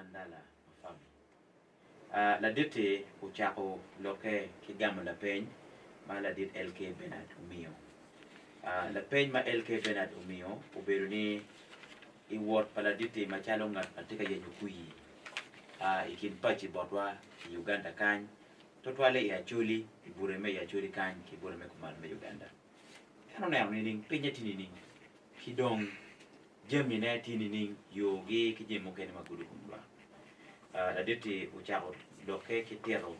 Nandala Mafabi. La dite uchako loke kigamo la peny ma la dit LK Bernard Umio. La peny ma LK Bernard Umio uberu ni iwot pala dite machalo ngat atika yenyu kuyi. Ikin pachi botwa Uganda kany totwale ya chuli ibureme ya chuli kany kibureme kuman me Uganda. Ano na ni pinya tinini kidong jemi na tinini yogi kijemo kene magulu kumba. La dite uchako loke kitero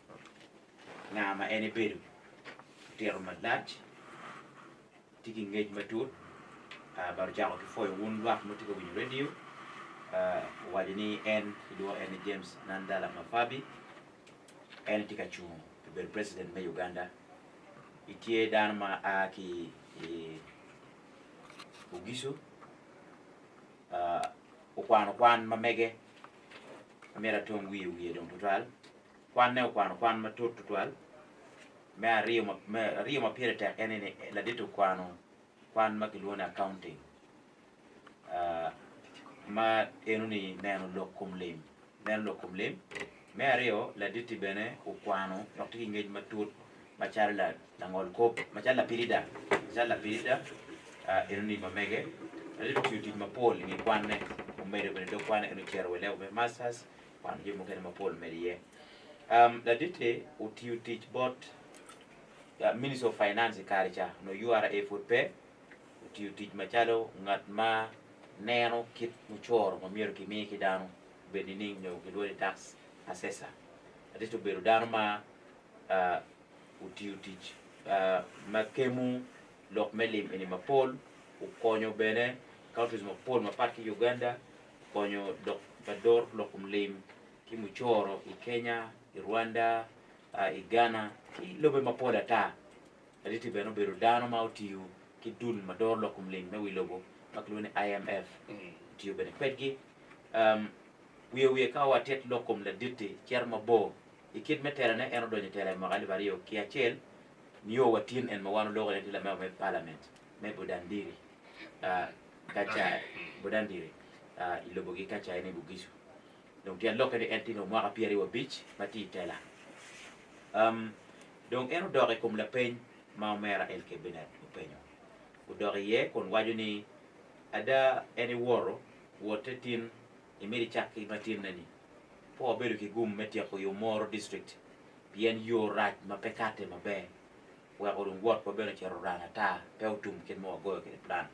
ngama ene bedu kitero madlach tiki ngej matut baru jako kifoy wun wak mutika winyu radio wajini kidua James Nandala Mafabi tika chuo bel president me Uganda itie danma aki ugiso ukwan mamege amera tong wiye dong total kwan ne kwan matut total me rio ma pere tek enene la dito kwan makilona accounting ma enuni neno lokum lim me rio la diti bene ukwano nokti ngej matut macharla langol kop macharla pirida enuni mamege la dito chuti mapol ni kwanne umere bene do kwane enu chero wele be masters kwan jimo kene mapol merie la dite utiu teach bot Minister of Finance karicha no URA food pay utiu teach machalo ngat ma neno kit muchoro mamiero kimi kidano benining no kidwari tax assessor adito beru dano ma utiu teach makemu lok melim eni mapol ukonyo bene countries mapol mapaki Uganda konyo dok bador lokum lim ki muchoro i Kenya i Rwanda i Ghana ki lobe mapola ta aditi beno beru dano ma utiu ki dul mador lokum lim me wilobo maklune IMF utiu bene kwetgi wiye ka watet lokum la diti cherma bo ikit metera ne eno donye tera magali vario ki achel niyo watin en mawano logo ne tila me parliament me bodandiri kacha bodandiri ilobogi kacha ene bugisu donc tian lokade entino mwaka pieri wa beach mati tela donc eno dore comme la peigne ma mera LK Bernard upenyo udore ye kon wajuni ada eni woro wotetin imiri chaki matin nani po beru ki gum metia ko yo moro district bien yo raj mapekate mabe wa ko ngot po beru chero rana ta pewtum ken mo go ke plan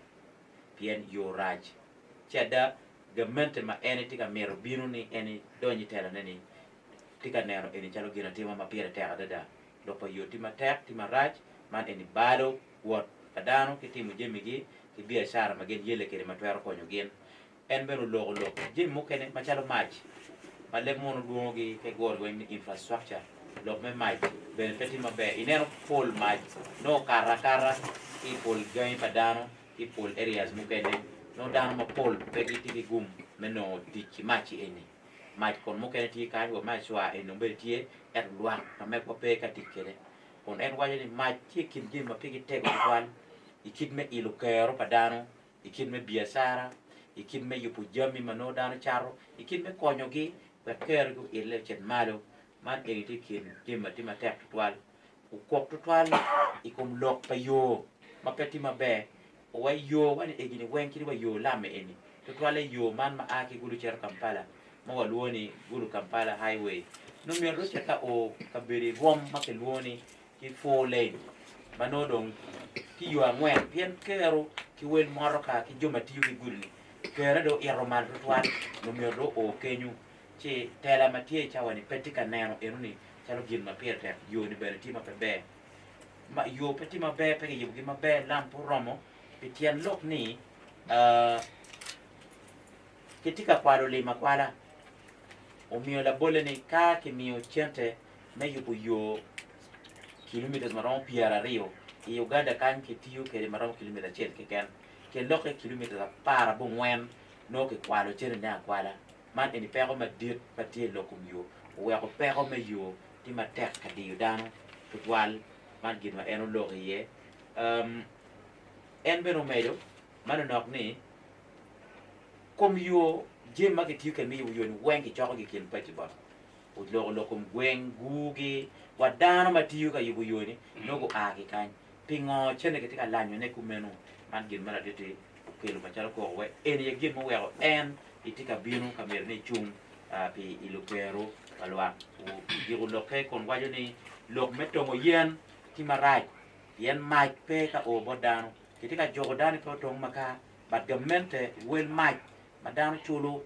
bien yo raj cheda gamente ma eni tika mero binu ni eni donyi tela nani tika nero eni chalo gina tima ma piere tera dada dopo yo tima tek tima raj man eni bado wot kadano ki timu jemigi ki biashara magen yele kere matwero konyo gen en beno logo jim mukene machalo mach malek mono duogi ke gor wen infrastructure lok me mach ben peti mabe ineno pol mach no kara i pol gain padano i pol areas mukene no dano ma pol pegi tigi gum meno dichi machi eni mach kon mukene ti kan wo mach wa eno be tie et luang na me ko pe ka tikere kon en wajeni mach ti kin jim ma pegi tego kwal ikit me ilu kero padano ikit me biashara ikit me yupu jami mano dano charo ikit me konyogi be kergo ile chen malo man eni kin jimma tima tek twal ukok twal ikom lok pa yo mapeti mabe wa yo wani egini wenkiri wa yo lame eni twale yo man ma aki Gulu cher Kampala mo waluoni Gulu Kampala highway no mi ro cheta o kabiri rom make luoni ki 4 lane manodong ki yo angwen pien kero ki wel moroka ki joma tiyu ki Gulu kera do iromal twal no mi ro o kenyu che tela matie chawani petika neno enuni chalo gin ma pierte yo ni bere tima pebe ma yo peti mabe pe yugi mabe lampo romo pitien lok ni ketika kwalo le makwala o mio la bole ni ka ke mio chente me yubu yo kilometers maron piara rio e Uganda kan ke tiyo ke maron kilometer chen ke ken ke lok kilometer para bo ngwen no ke kwalo chen na kwala man eni pero ma dit patie lokum yo we ko pero me yo ti ma tek ka di dano tutwal man gin ma eno lorie en beno medo man nok ni kom yo jim ma ki tiu ken mi yu yon wen ki choko ki kin pa ti ba u lo kum gwen gugi wadana ma tiu ka yu yoni no go a ki kan pingo chene ki ka lanyo ne ku menu man gin mara tete pelu ma chalo ko we en ye gin mo we en itika binu ka mer ne chung pi ilupero balwa u giru loke kon wajo ni lok metongo yen ti marai yen mai pe ka o bodano kitika jogo dani to tong maka bat gamente wel mai madano chulo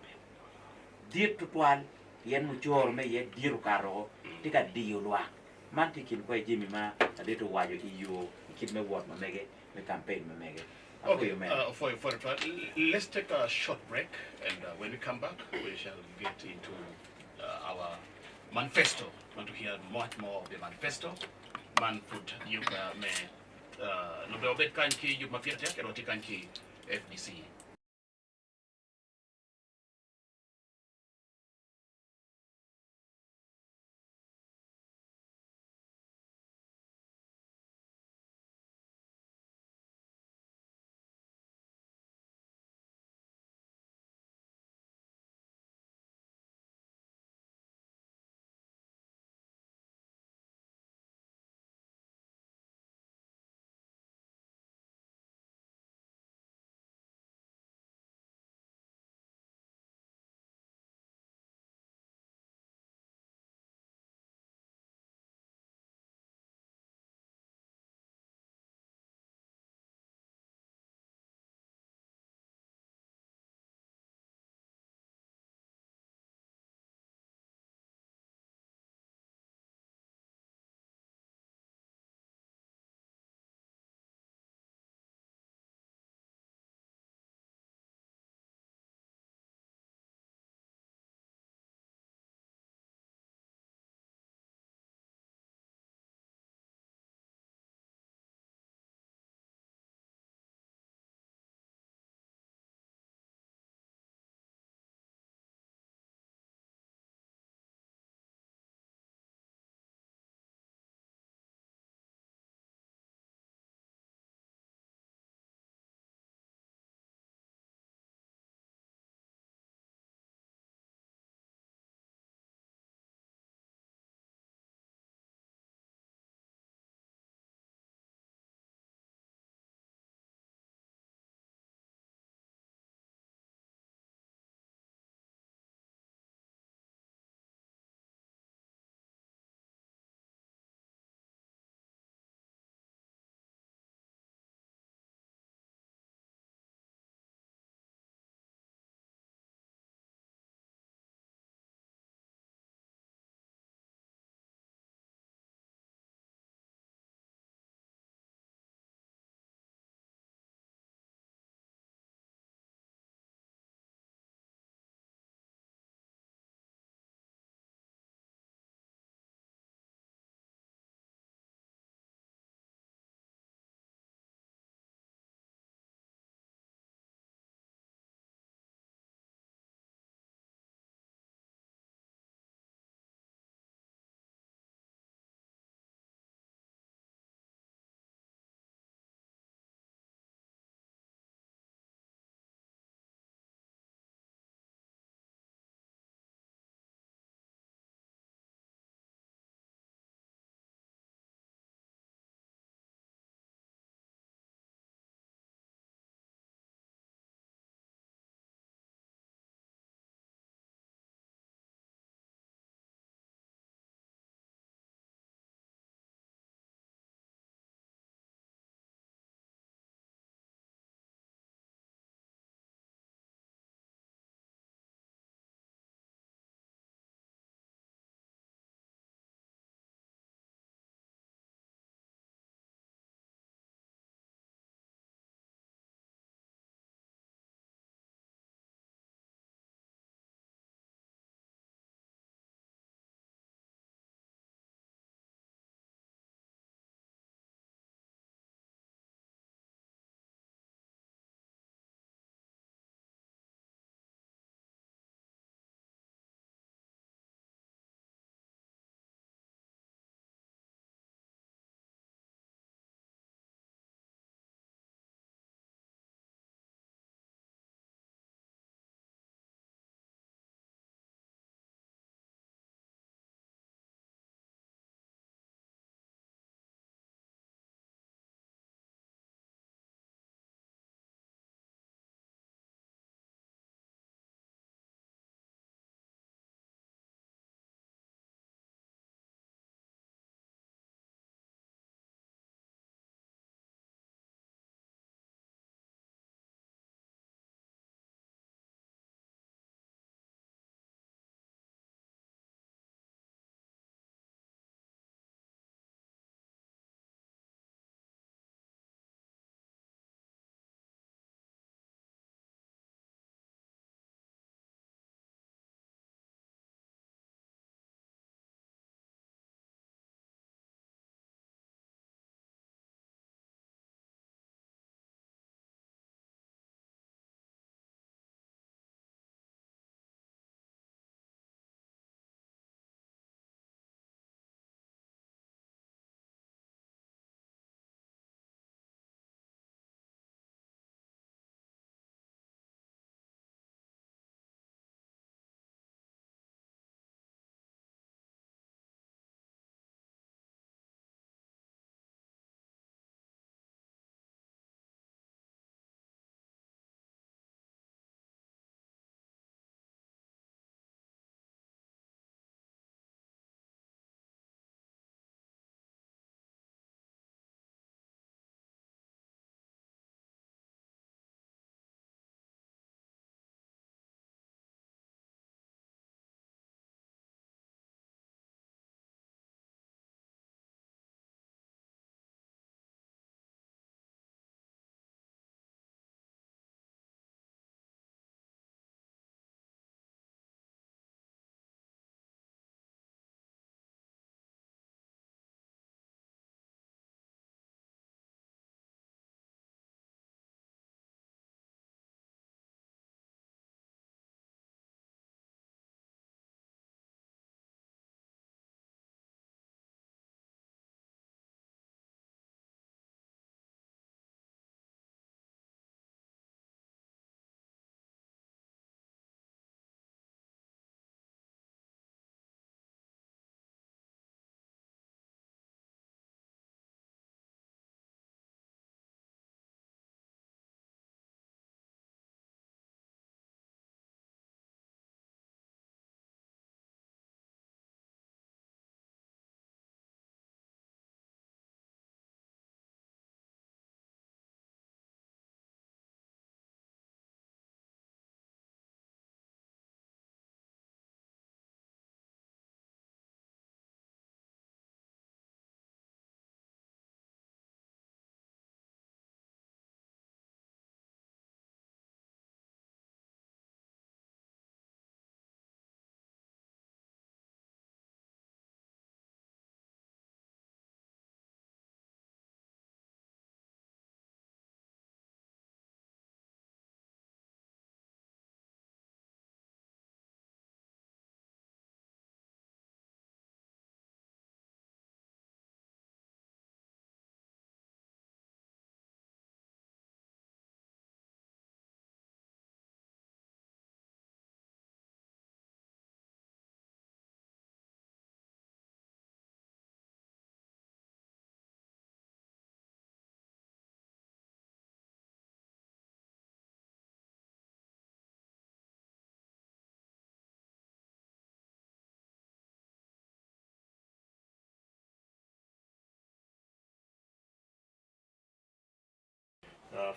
dir tutwal yen mu jor me ye diru karo tika diyo lwa man tikin ko jimi ma adeto wajo iyo kit me wot ma mege me campaign ma mege. Okay, for a try, let's take a short break, and when we come back, we shall get into our manifesto. Want to hear much more of the manifesto? Man put you me no be obet kanki you mafia tek eroti kanki FDC.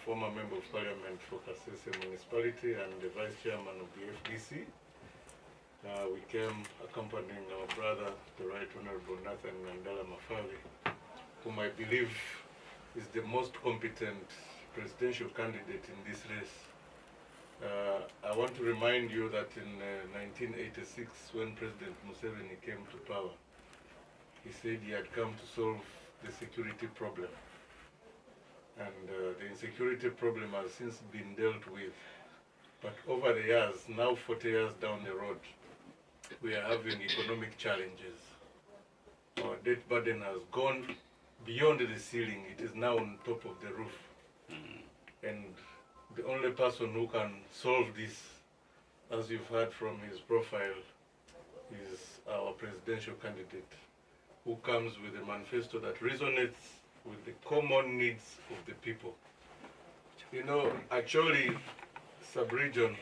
former Member of Parliament for Kasese Municipality and the Vice Chairman of the FDC. We came accompanying our brother, the Right Honorable Nandala Mafabi, whom I believe is the most competent presidential candidate in this race. I want to remind you that in 1986, when President Museveni came to power, he said he had come to solve the security problem. And the insecurity problem has since been dealt with. But over the years, now 40 years down the road, we are having economic challenges. Our debt burden has gone beyond the ceiling. It is now on top of the roof. And the only person who can solve this, as you've heard from his profile, is our presidential candidate, who comes with a manifesto that resonates with the common needs of the people. You know, actually, sub-region,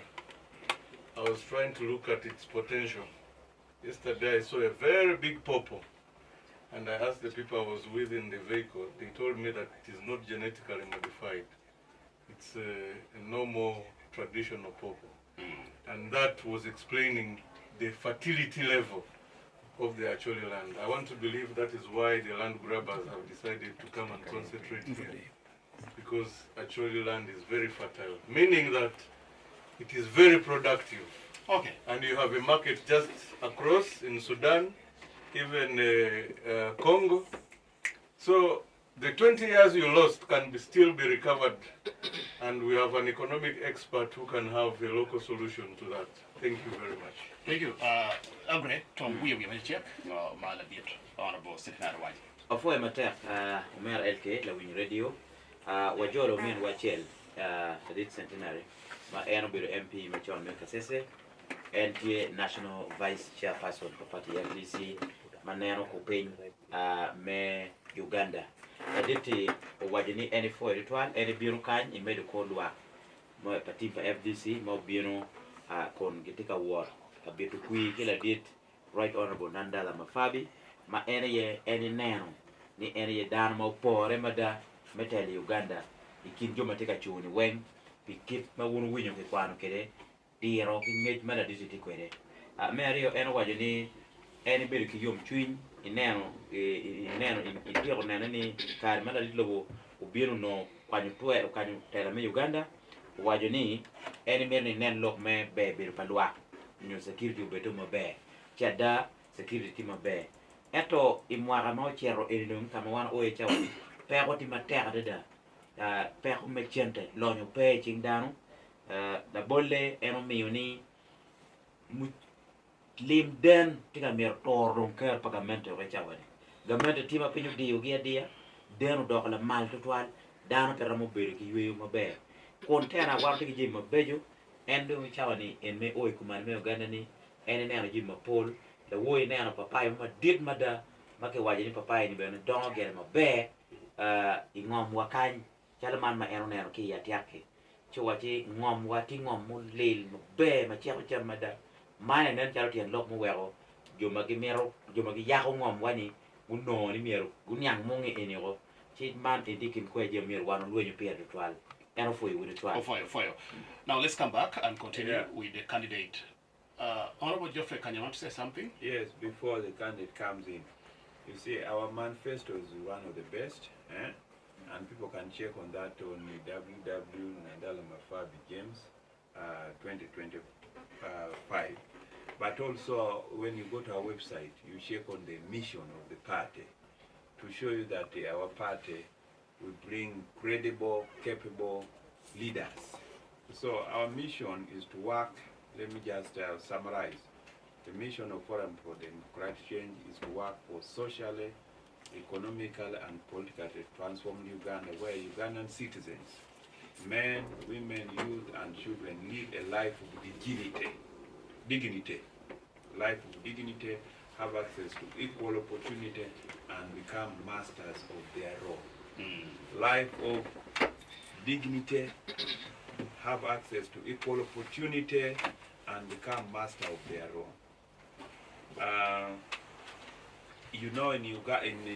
I was trying to look at its potential. Yesterday I saw a very big pawpaw, and I asked the people I was with in the vehicle. They told me that it is not genetically modified. It's a normal traditional pawpaw. And that was explaining the fertility level of the actual land. I want to believe that is why the land grabbers have decided to come and concentrate here. Because actually land is very fertile, meaning that it is very productive. Okay. And you have a market just across in Sudan, even Congo. So the 20 years you lost can still be recovered. And we have an economic expert who can have a local solution to that. Thank you very much. Thank you. Agre, Tom, we have a check. Malabit, Honorable Secretary White. Afoy matek Umer LK la win radio wajolo men wachel edit centenary ma eno biro MP machon men Kasese NTA National Vice Chairperson for Party FDC maneno ko piny me Uganda editi wajini eni fo editwan eni biro kany imedo kodwa mo party for FDC mo biro kon gitika war abitu kui kila dit Right Honorable Nandala Mafabi ma eni neno ni eni dan mo pore mada meteli Uganda ikin joma tika chuni weng pikit ma wunu winyo ke kwano kede diro ki ngej mada disiti kwede merio eno wajini eni bedo ki yom chwiny ineno itiro neno ni kari mada litlobo ubiru no kwanyo tuwe kwanyo tera me Uganda wajini eni mero ni nen lok me be bedo palwa nyo security ubeto mabe chada security mabe eto imwara no chero elung kama wan oye chawi pego ti matera deda pego mechente lonyo pe chingdano da bolle eno miuni lim den tiga mer toron ker pagamento re chawani gamento tima pinyu dio dia deno dok la mal total dano per mo bere ki yeyo mabe kontena warti gi mabejo endo chawani en me oy kuman me Uganda ni ene neno jima pol the woy neno papai ma did mada make wajini papai ni bene dongo gere mabe ingom wakany chalaman ma eno neno ki yatiake chuwachi ngom wati ngom mo lel mabe ma chero chamada mane nen chalo tien lok mo wero joma gi mero joma gi yako ngom wani guno ni mero gunyang monge eniro chi man indikin kwe je mero wano lwenyo pia twal eno foyo with twal foyo. Now let's come back and continue with the candidate. Honorable Geoffrey, can you want to say something? Yes, before the candidate comes in. You see, our manifesto is one of the best, and people can check on that on www.Nandala Mafabi James 2025. But also, when you go to our website, you check on the mission of the party to show you that our party will bring credible, capable leaders. So our mission is to work. Let me just summarize. The mission of Forum for Democratic Change is to work for socially, economically, and politically to transform Uganda, where Ugandan citizens, men, women, youth, and children live a life of dignity, life of dignity, have access to equal opportunity, and become masters of their role. Life of dignity, have access to equal opportunity, and become master of their own. You know, in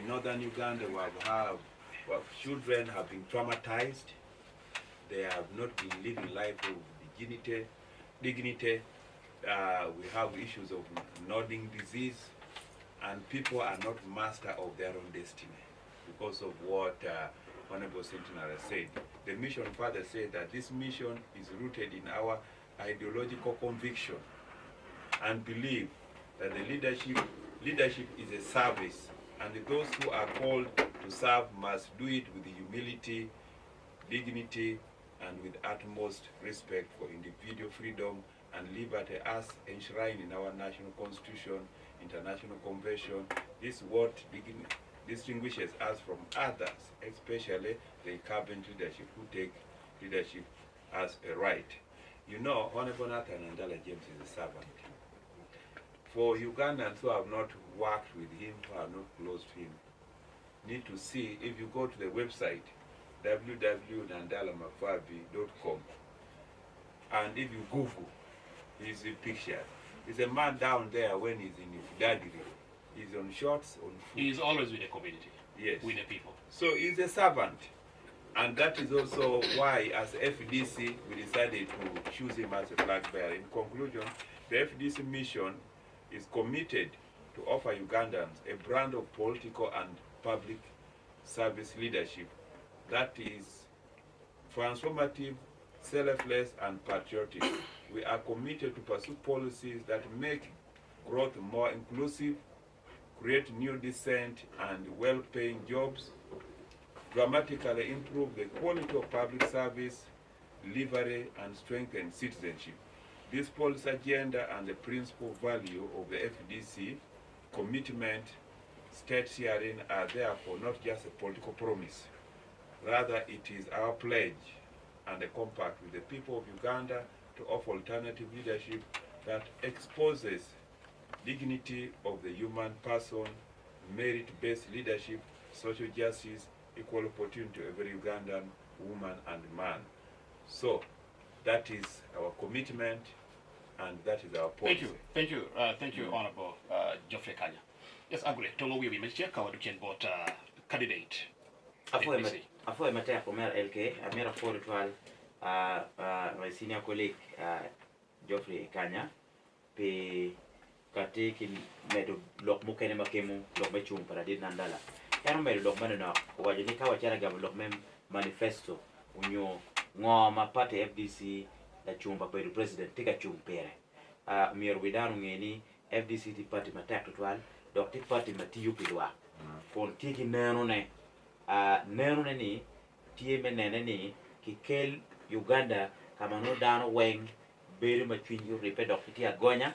northern Uganda, children have been traumatized. they have not been living life of dignity. We have issues of nodding disease, and people are not master of their own destiny because of what Honorable Sentinel said. The mission father said that this mission is rooted in our ideological conviction and believe that the leadership is a service, and those who are called to serve must do it with humility, dignity, and with utmost respect for individual freedom and liberty as enshrined in our national constitution, international convention. This is what distinguishes us from others, especially the incumbent leadership who take leadership as a right. You know, Honorable Nathan Nandala James is a servant. For Ugandans who have not worked with him, who are not close to him, need to see, if you go to the website, www.nandalamafabi.com, and if you Google his picture, he's a man down there when he's in his daddy. He's on shorts, on foot. He's always with the community. Yes. With the people. So he's a servant. And that is also why, as FDC, we decided to choose him as a flag bearer. In conclusion, the FDC mission is committed to offer Ugandans a brand of political and public service leadership that is transformative, selfless, and patriotic. We are committed to pursue policies that make growth more inclusive, create new decent and well-paying jobs, dramatically improve the quality of public service, delivery, and strengthen citizenship. This policy agenda and the principal value of the FDC commitment stated herein are therefore not just a political promise. Rather, it is our pledge and a compact with the people of Uganda to offer alternative leadership that exposes dignity of the human person, merit-based leadership, social justice, equal opportunity to every Ugandan woman and man. So that is our commitment, and that is our policy. Thank you, Honorable Geoffrey Kanya. Yes, agree. Tongo we mentioned how to change about candidate. Afo matea komera LK, amera forward my senior colleague Geoffrey Kanya, pe kati ki medo lok mukene makemu lok mechum para dit Nandala. Kano medo lok maneno wajini kawa chara gam lok mem manifesto unyo ngoma pate FDC la chumba pedu president tika chumpere. Mier widanu ngeni FDC ti party matak tutwal dok ti party matiyu pilwa. Kon tiki neno ne ni tie menene ni ki kel Uganda kama no dano weng beri machwinyu ripe dok ti agonya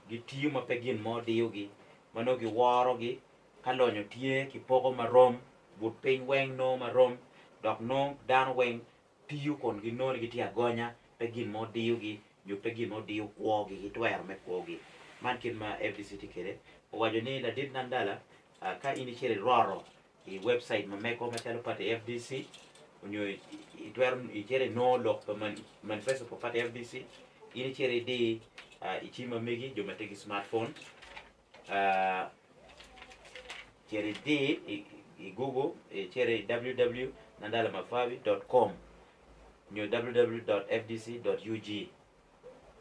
gi tiyo mapegin mo diyogi mano gi waro gi kalonyo tie ki poko marom but piny weng no marom dok no dano weng tiyo kon gi no gi ti agonya pegin mo diyogi yo pegin mo diyo kwogi gi twer me kwogi man kin ma FDC tikere wajo ni la dit Nandala ka inichere roro i website ma meko matelo pate FDC unyo itwer ichere no lok pa manifesto po pate FDC inichere di ichima megi jo mategi smartphone chere di i Google chere www.nandalamafabi.com nyo www.fdc.ug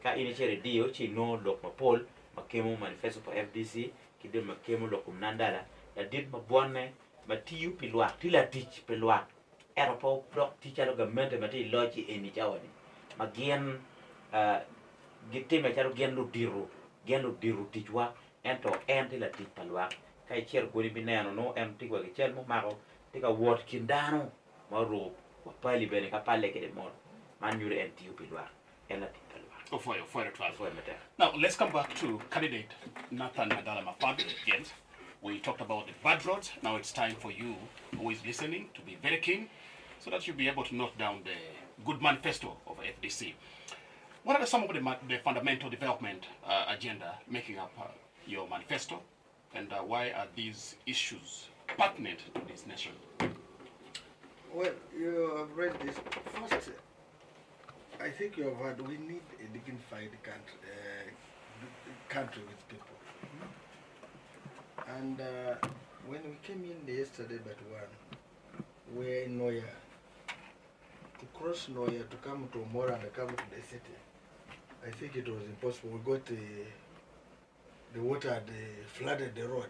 ka inichere di yo chi no lok ma pol makemo manifesto po FDC kide makemo lokum Nandala la dit ma bonne ma tiyu pilwak tila tich pilwak era po blok tichalo gamente mati lochi eni chawani magien gitime chalo gen lu diru tichwa ento tila tich pilwak kai cher goni bineno no tikwa gi chel mo mako tika wot kindano maro wapali bene ka pale kede mon man yure tiyu pilwak ela tich pilwak For now, let's come back to candidate Nathan Nandala Mafabi. Yes, we talked about the bad roads. Now it's time for you, who is listening, to be very keen, so that you'll be able to note down the good manifesto of FDC. What are some of the fundamental development agenda making up your manifesto, and why are these issues pertinent to this nation? Well, you have read this. First, I think you have heard we need a dignified country with people. And when we came in yesterday, but one, we're in Noya. to cross Noya to come to Mora and come to the city, I think it was impossible. We got the water had flooded the road.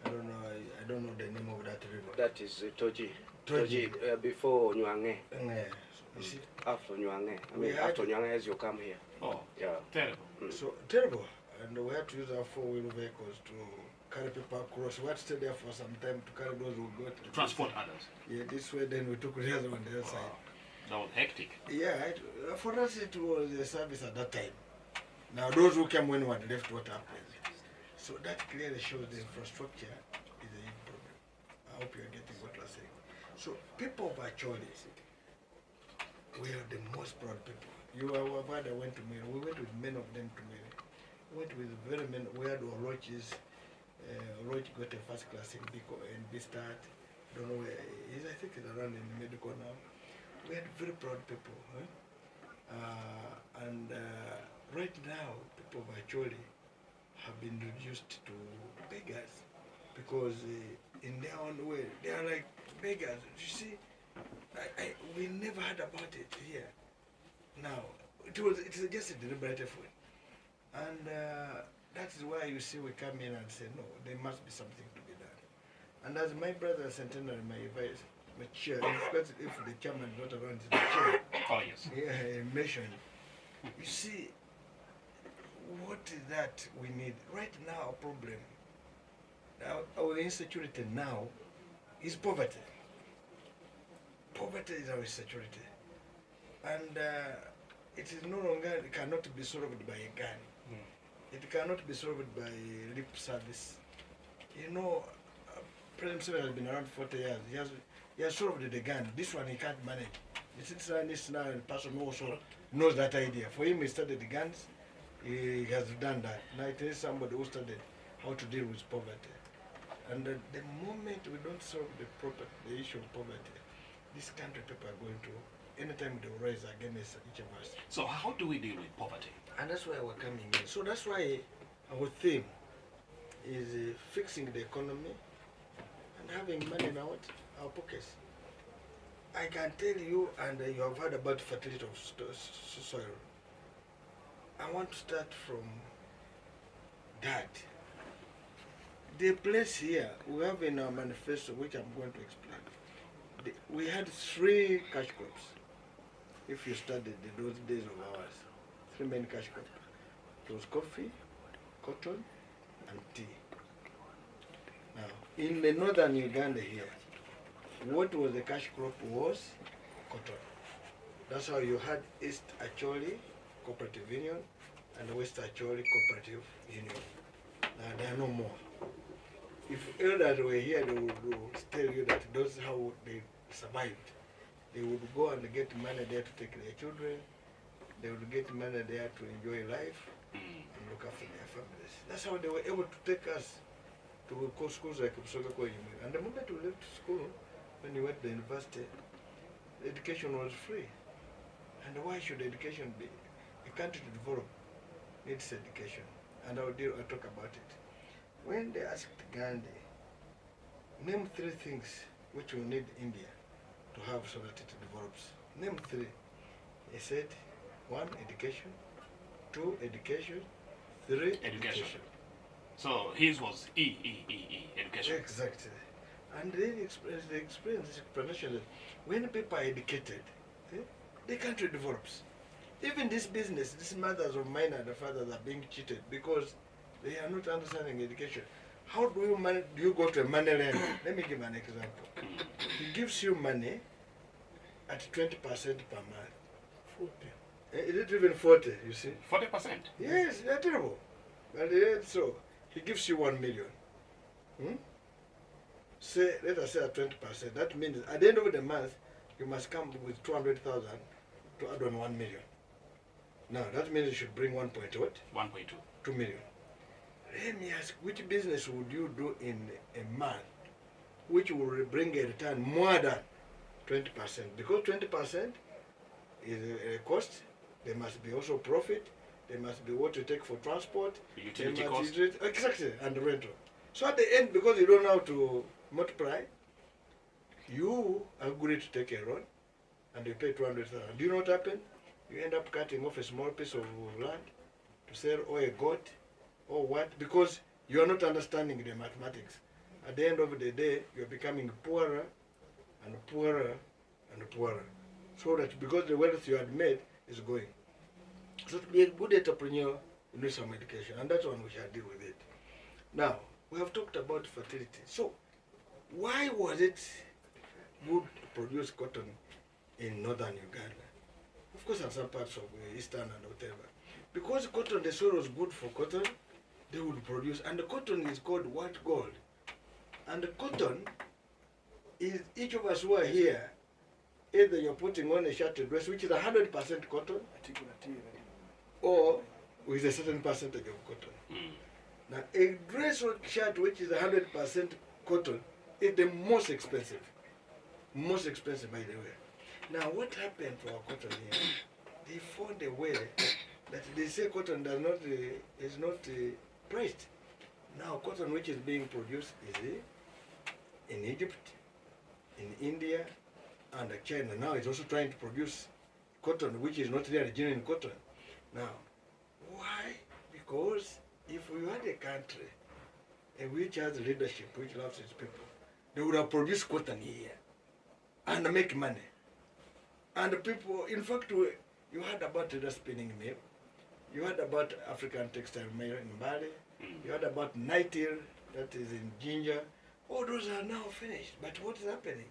I don't know the name of that river. That is Toji. Toji. Before Nyuange. You see? After Nyuange. I mean, after Nyuange as you come here. Oh, Yeah. terrible. So terrible. And we had to use our 4-wheel vehicles to carry people across. We had to stay there for some time to carry those who got To transport others. Yeah, this way then we took the other on the other side. That was hectic. Yeah, for us it was a service at that time. Now those who came when we had left, what happened? So that clearly shows the infrastructure is a huge problem. I hope you're getting what we're saying. So people of Acholi, we are the most proud people. Our father went to Mary. We went with many of them to Mary. We went with very many. We had Oroch's. Oroch got a first class in Bistart. Don't know where he is. I think he's around in medical now. We had very proud people. And right now, people of Acholi have been reduced to beggars because in their own way, they are like beggars. You see, we never heard about it here. Now, it's just a deliberate effort. And that is why you see we come in and say, no, there must be something to be done. And as my brother Centenary, my chair, if the chairman is not around, it's the chair. Oh, yes. Yeah, mentioned. You see, what is that we need? Right now, our problem, our insecurity now is poverty. Poverty is our insecurity. And it is no longer, it cannot be solved by a gun. It cannot be solved by lip service. You know, President Museveni has been around 40 years. He has solved the gun. This one he can't manage. It's now a person who also knows that idea. For him, he studied the guns. He has done that. Now it is somebody who studied how to deal with poverty. And the moment we don't solve the issue of poverty, this country people are going to, anytime they will rise against each of us. So how do we deal with poverty? And that's why we're coming in. So that's why our theme is fixing the economy and having money in our pockets. I can tell you, and you have heard about fertility of soil. I want to start from that. The place here, we have in our manifesto, which I'm going to explain. We had 3 cash crops. If you studied those days of ours, 3 main cash crops. It was coffee, cotton, and tea. Now, in the northern Uganda here, what was the cash crop was cotton. That's how you had East Acholi Cooperative Union and West Acholi Cooperative Union. Now there are no more. If elders were here, they would tell you that that's how they survived. They would go and get money there to take their children. They would get money there to enjoy life and look after their families. That's how they were able to take us to schools like Busoga. And the moment we left school, when you went to the university, education was free. And why should education be? A country to develop needs education. And I'll talk about it. When they asked Gandhi, name 3 things which will need India to have so that it develops. Name 3. He said, 1, education, 2, education, 3, education. So his was education. Exactly. And then the explanation that when people are educated, the country develops. Even this business, these mothers of mine and the fathers are being cheated because they are not understanding education. How do you go to a money lender? Let me give an example. He gives you money at 20% per month. 40. Is it even 40, you see? 40%? Yes, they're terrible. And so, he gives you 1 million. Say, let us say at 20%. That means at the end of the month, you must come with 200,000 to add on 1 million. Now, that means you should bring 1.2 million. Let me ask, which business would you do in a month which will bring a return more than 20%? Because 20% is a cost, there must be also profit, there must be what you take for transport, utility cost. Exactly, and the rental. So at the end, because you don't know how to multiply, you agree to take a loan, and you pay 200,000. Do you know what happened? You end up cutting off a small piece of land to sell, or a goat, or what, because you are not understanding the mathematics. At the end of the day, you are becoming poorer and poorer and poorer. So that because the wealth you had made is going. So to be a good entrepreneur, you need some education, and that's one we shall deal with it. Now, we have talked about fertility. So, why was it good to produce cotton in northern Uganda? Of course, in some parts of eastern and whatever. Because cotton, the soil was good for cotton, they would produce, and the cotton is called white gold. And the cotton is, each of us who are here, either you're putting on a shirt dress, which is 100% cotton, or with a certain percentage of cotton. Now, a dress or shirt which is 100% cotton is the most expensive. Most expensive, by the way. Now, what happened to our cotton here? They found a way that they say cotton does not, is not priced. Now, cotton which is being produced is in Egypt, in India, and China. Now it's also trying to produce cotton which is not really genuine cotton. Now, why? Because if we had a country which has leadership, which loves its people, they would have produced cotton here and make money. And the people, in fact, you heard about the spinning mill, you heard about African textile mill in Bali, you heard about Nightil, that is in Ginger. All those are now finished. But what is happening?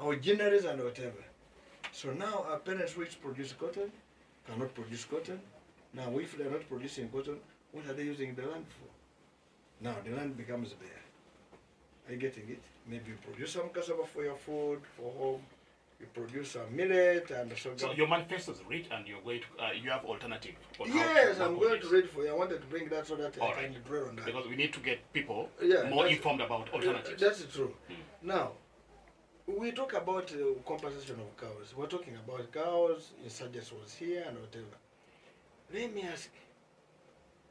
Our generaries and whatever. So now our parents which produce cotton cannot produce cotton. Now if they are not producing cotton, what are they using the land for? Now the land becomes bare. Are you getting it? Maybe you produce some cassava for your food, for home. You produce some millet and so. So your manifesto is rich, and you're going to you have alternative. On Yes, how to I'm going to read for you. I wanted to bring that so that All I can dwell on that. Because we need to get people that's- more informed about alternatives. That's true. Now, we talk about compensation of cows. We're talking about cows, insurgents was here and whatever. Let me ask,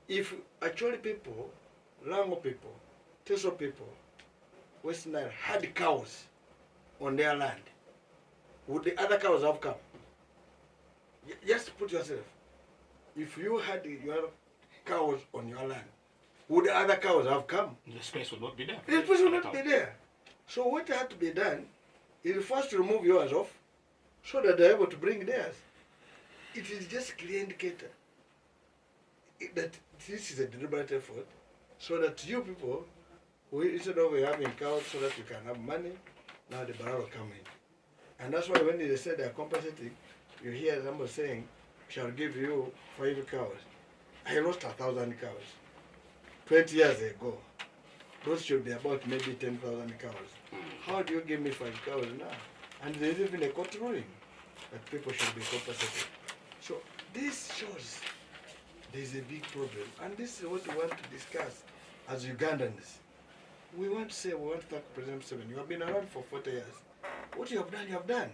if actually people, Lango people, Teso people, Western Nile had cows on their land, would the other cows have come? Just put yourself, if you had your cows on your land, would the other cows have come? The space will not be there. The space will not be there. So what had to be done is first to remove yours off so that they're able to bring theirs. It is just clear indicator that this is a deliberate effort so that you people, instead of having cows so that you can have money, now the barrel will come in. And that's why when they say they are compensating, you hear somebody saying, shall give you 5 cows. I lost 1,000 cows 20 years ago. Those should be about maybe 10,000 cows. How do you give me 5 cows now? And there's even a court ruling that people should be compensated. So this shows there's a big problem. And this is what we want to discuss as Ugandans. We want to say, we want to thank President Museveni. You have been around for 40 years. What you have done.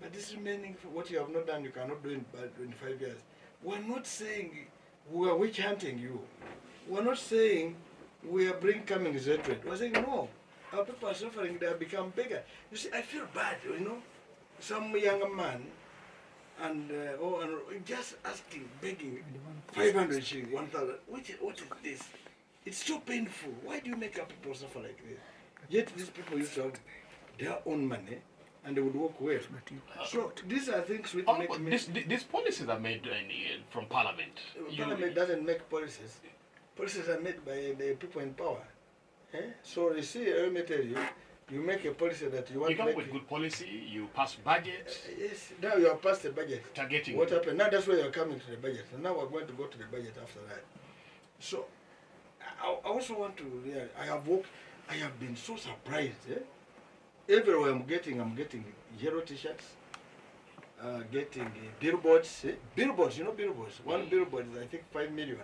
But this remaining, what you have not done, you cannot do in 5 years. We're not saying we are witch hunting you. We're not saying we are coming as hatred. We're saying no. Our people are suffering, they have become bigger. You see, I feel bad, you know. Some young man and just asking, begging 500 shillings, 1,000. What is this? It's so painful. Why do you make our people suffer like this? Yet these people used to have their own money and they would work well. So these are things which make me... These policies are made from Parliament. Parliament doesn't make policies. Policies are made by the people in power. So you see, let me tell you, you make a policy that you want to make... You come with good policy, you pass budget. Yes, now you have passed the budget. Targeting. What happened? Now that's why you're coming to the budget. And now we're going to go to the budget after that. So, I also want to... I have been so surprised. Everywhere I'm getting yellow t-shirts, getting billboards. Billboards, you know billboards. One billboard is I think 5 million.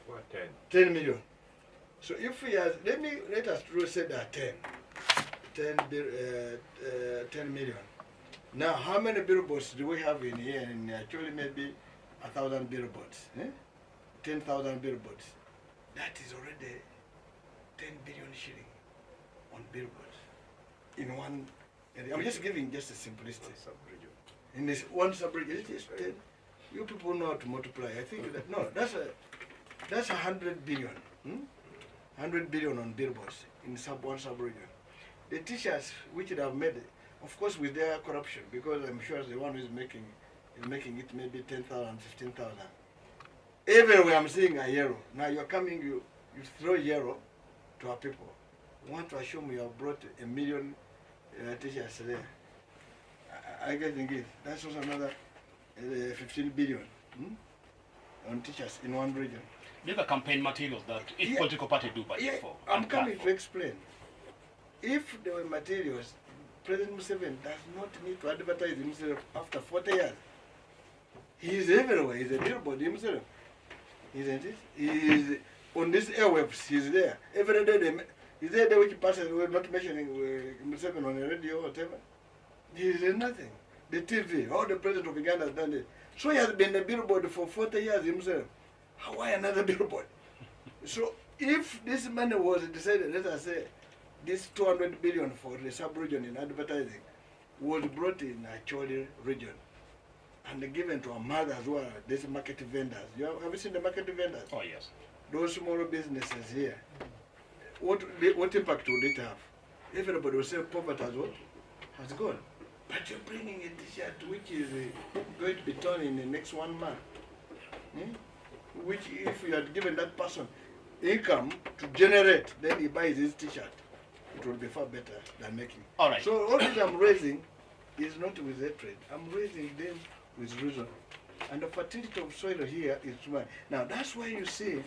What, 10? 10 million. So if we have, let us say that 10 million. Now, how many billboards do we have in here? And actually maybe 1,000 billboards. 10,000 billboards. That is already 10 billion shilling on billboards in one I'm just giving just a simplistic. In this one sub-region, it is 10. You people know how to multiply. I think that, no, that's 100 billion. 100 billion on billboards in one sub-region. The teachers which they have made, of course with their corruption, because I'm sure the one who is making it maybe 10,000, 15,000. Everywhere I'm seeing a yellow. Now you're coming, you throw yellow to our people. You want to assume you have brought 1 million teachers there. I get it. That's also another 15 billion on teachers in one region. These are campaign materials that each political party do budget for. I'm coming to explain. If there were materials, President Museveni does not need to advertise himself after 40 years. He is everywhere. He's a billboard himself. Isn't it? He is on these airwaves. He's there. Every day he's there which passes, we're not mentioning Museveni on the radio or whatever. He is nothing. The TV, all the president of Uganda has done it. So he has been a billboard for 40 years himself. Why another billboard? So if this money was decided, let us say, this 200 billion for the sub-region in advertising was brought in a Choli region and given to our mothers who are these market vendors. Have you seen the market vendors? Oh, yes. Those small businesses here. What impact would it have? Everybody will say poverty has gone. But you're bringing a t-shirt which is going to be torn in the next 1 month. Which if you had given that person income to generate, then he buys his t-shirt. It will be far better than making. All right. So all that I'm raising is not with hatred. I'm raising them with reason. And the fertility of soil here is mine. Now that's why you see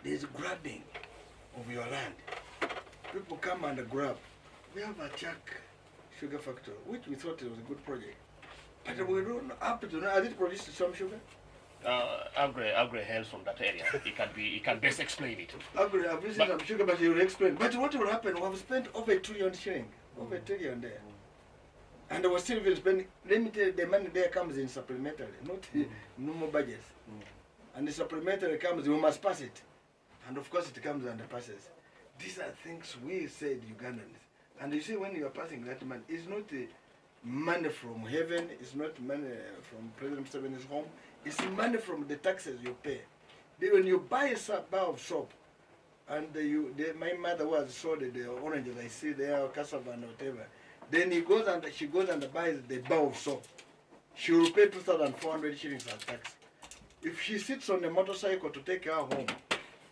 there's grabbing of your land. People come and grab. We have a Chak sugar factory, which we thought it was a good project. But we don't up to now. Has it produced some sugar? Agre hails from that area. He can best explain it. Agre, I've listened some sugar, but he will explain. But what will happen? We have spent over 1 trillion shilling, over 1 trillion there. And we still will spend, let me tell you, the money there comes in supplementary, not normal budgets. And the supplementary comes, we must pass it. And of course it comes and passes. These are things we said Ugandans. And you see when you are passing that money, it's not money from heaven, it's not money from President Museveni's home, it's money from the taxes you pay. When you buy a bar of soap, and my mother was sold the oranges I see there, or cassava and whatever, then she goes and buys the bar of soap. She will pay 2,400 shillings as tax. If she sits on a motorcycle to take her home,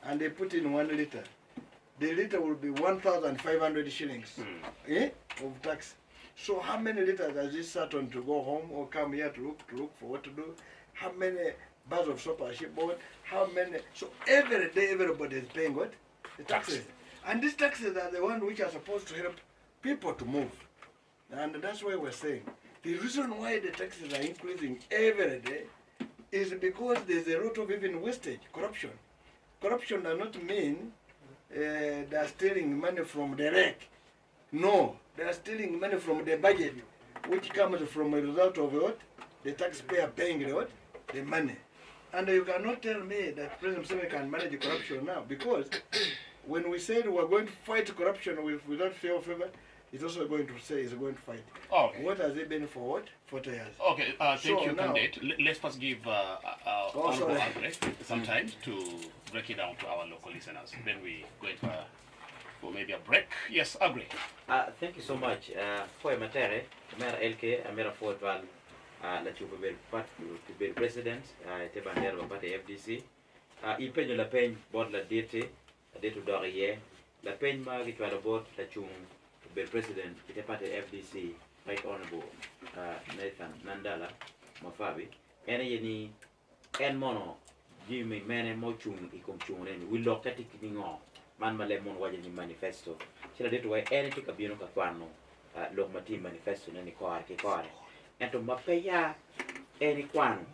and they put in 1 liter, the liter will be 1,500 shillings of tax. So how many liters has she sat on to go home or come here to look for what to do? How many bars of soap has she bought? How many? So every day everybody is paying what? The taxes. And these taxes are the ones which are supposed to help people to move. And that's why we're saying the reason why the taxes are increasing every day is because there's a lot of even wastage, corruption. Corruption does not mean they're stealing money from the rec. No, they're stealing money from the budget, which comes from a result of what? The taxpayer paying the what? The money. And you cannot tell me that President Museveni can manage corruption now, because when we said we're going to fight corruption without fear or favor, it's also going to say it's going to fight. Okay. What has it been for what? 40 years. Okay, thank you, candidate. Let's first give Honorable Agre some time to break it down to our local listeners. Then we go in for maybe a break. Yes, Agre. Thank you so much. For Matere, Mera LK, Mera Fort Val, la Chupabel Pat, to be president, Tebandero Pate FDC. Il pegne la peine, bord la dete, to Dorier, la peine magi to la bord, la Chung, to be president, Pate FDC, Right Honorable Nathan Nandala Mafabi, any en mono, Jimmy Mane Mochung, Ikum Chung, we look at it man malemon wajani manifesto. Sila detu wa tika bino kakwano logmati manifesto nani kwa kikore. Ento mapeya kwano.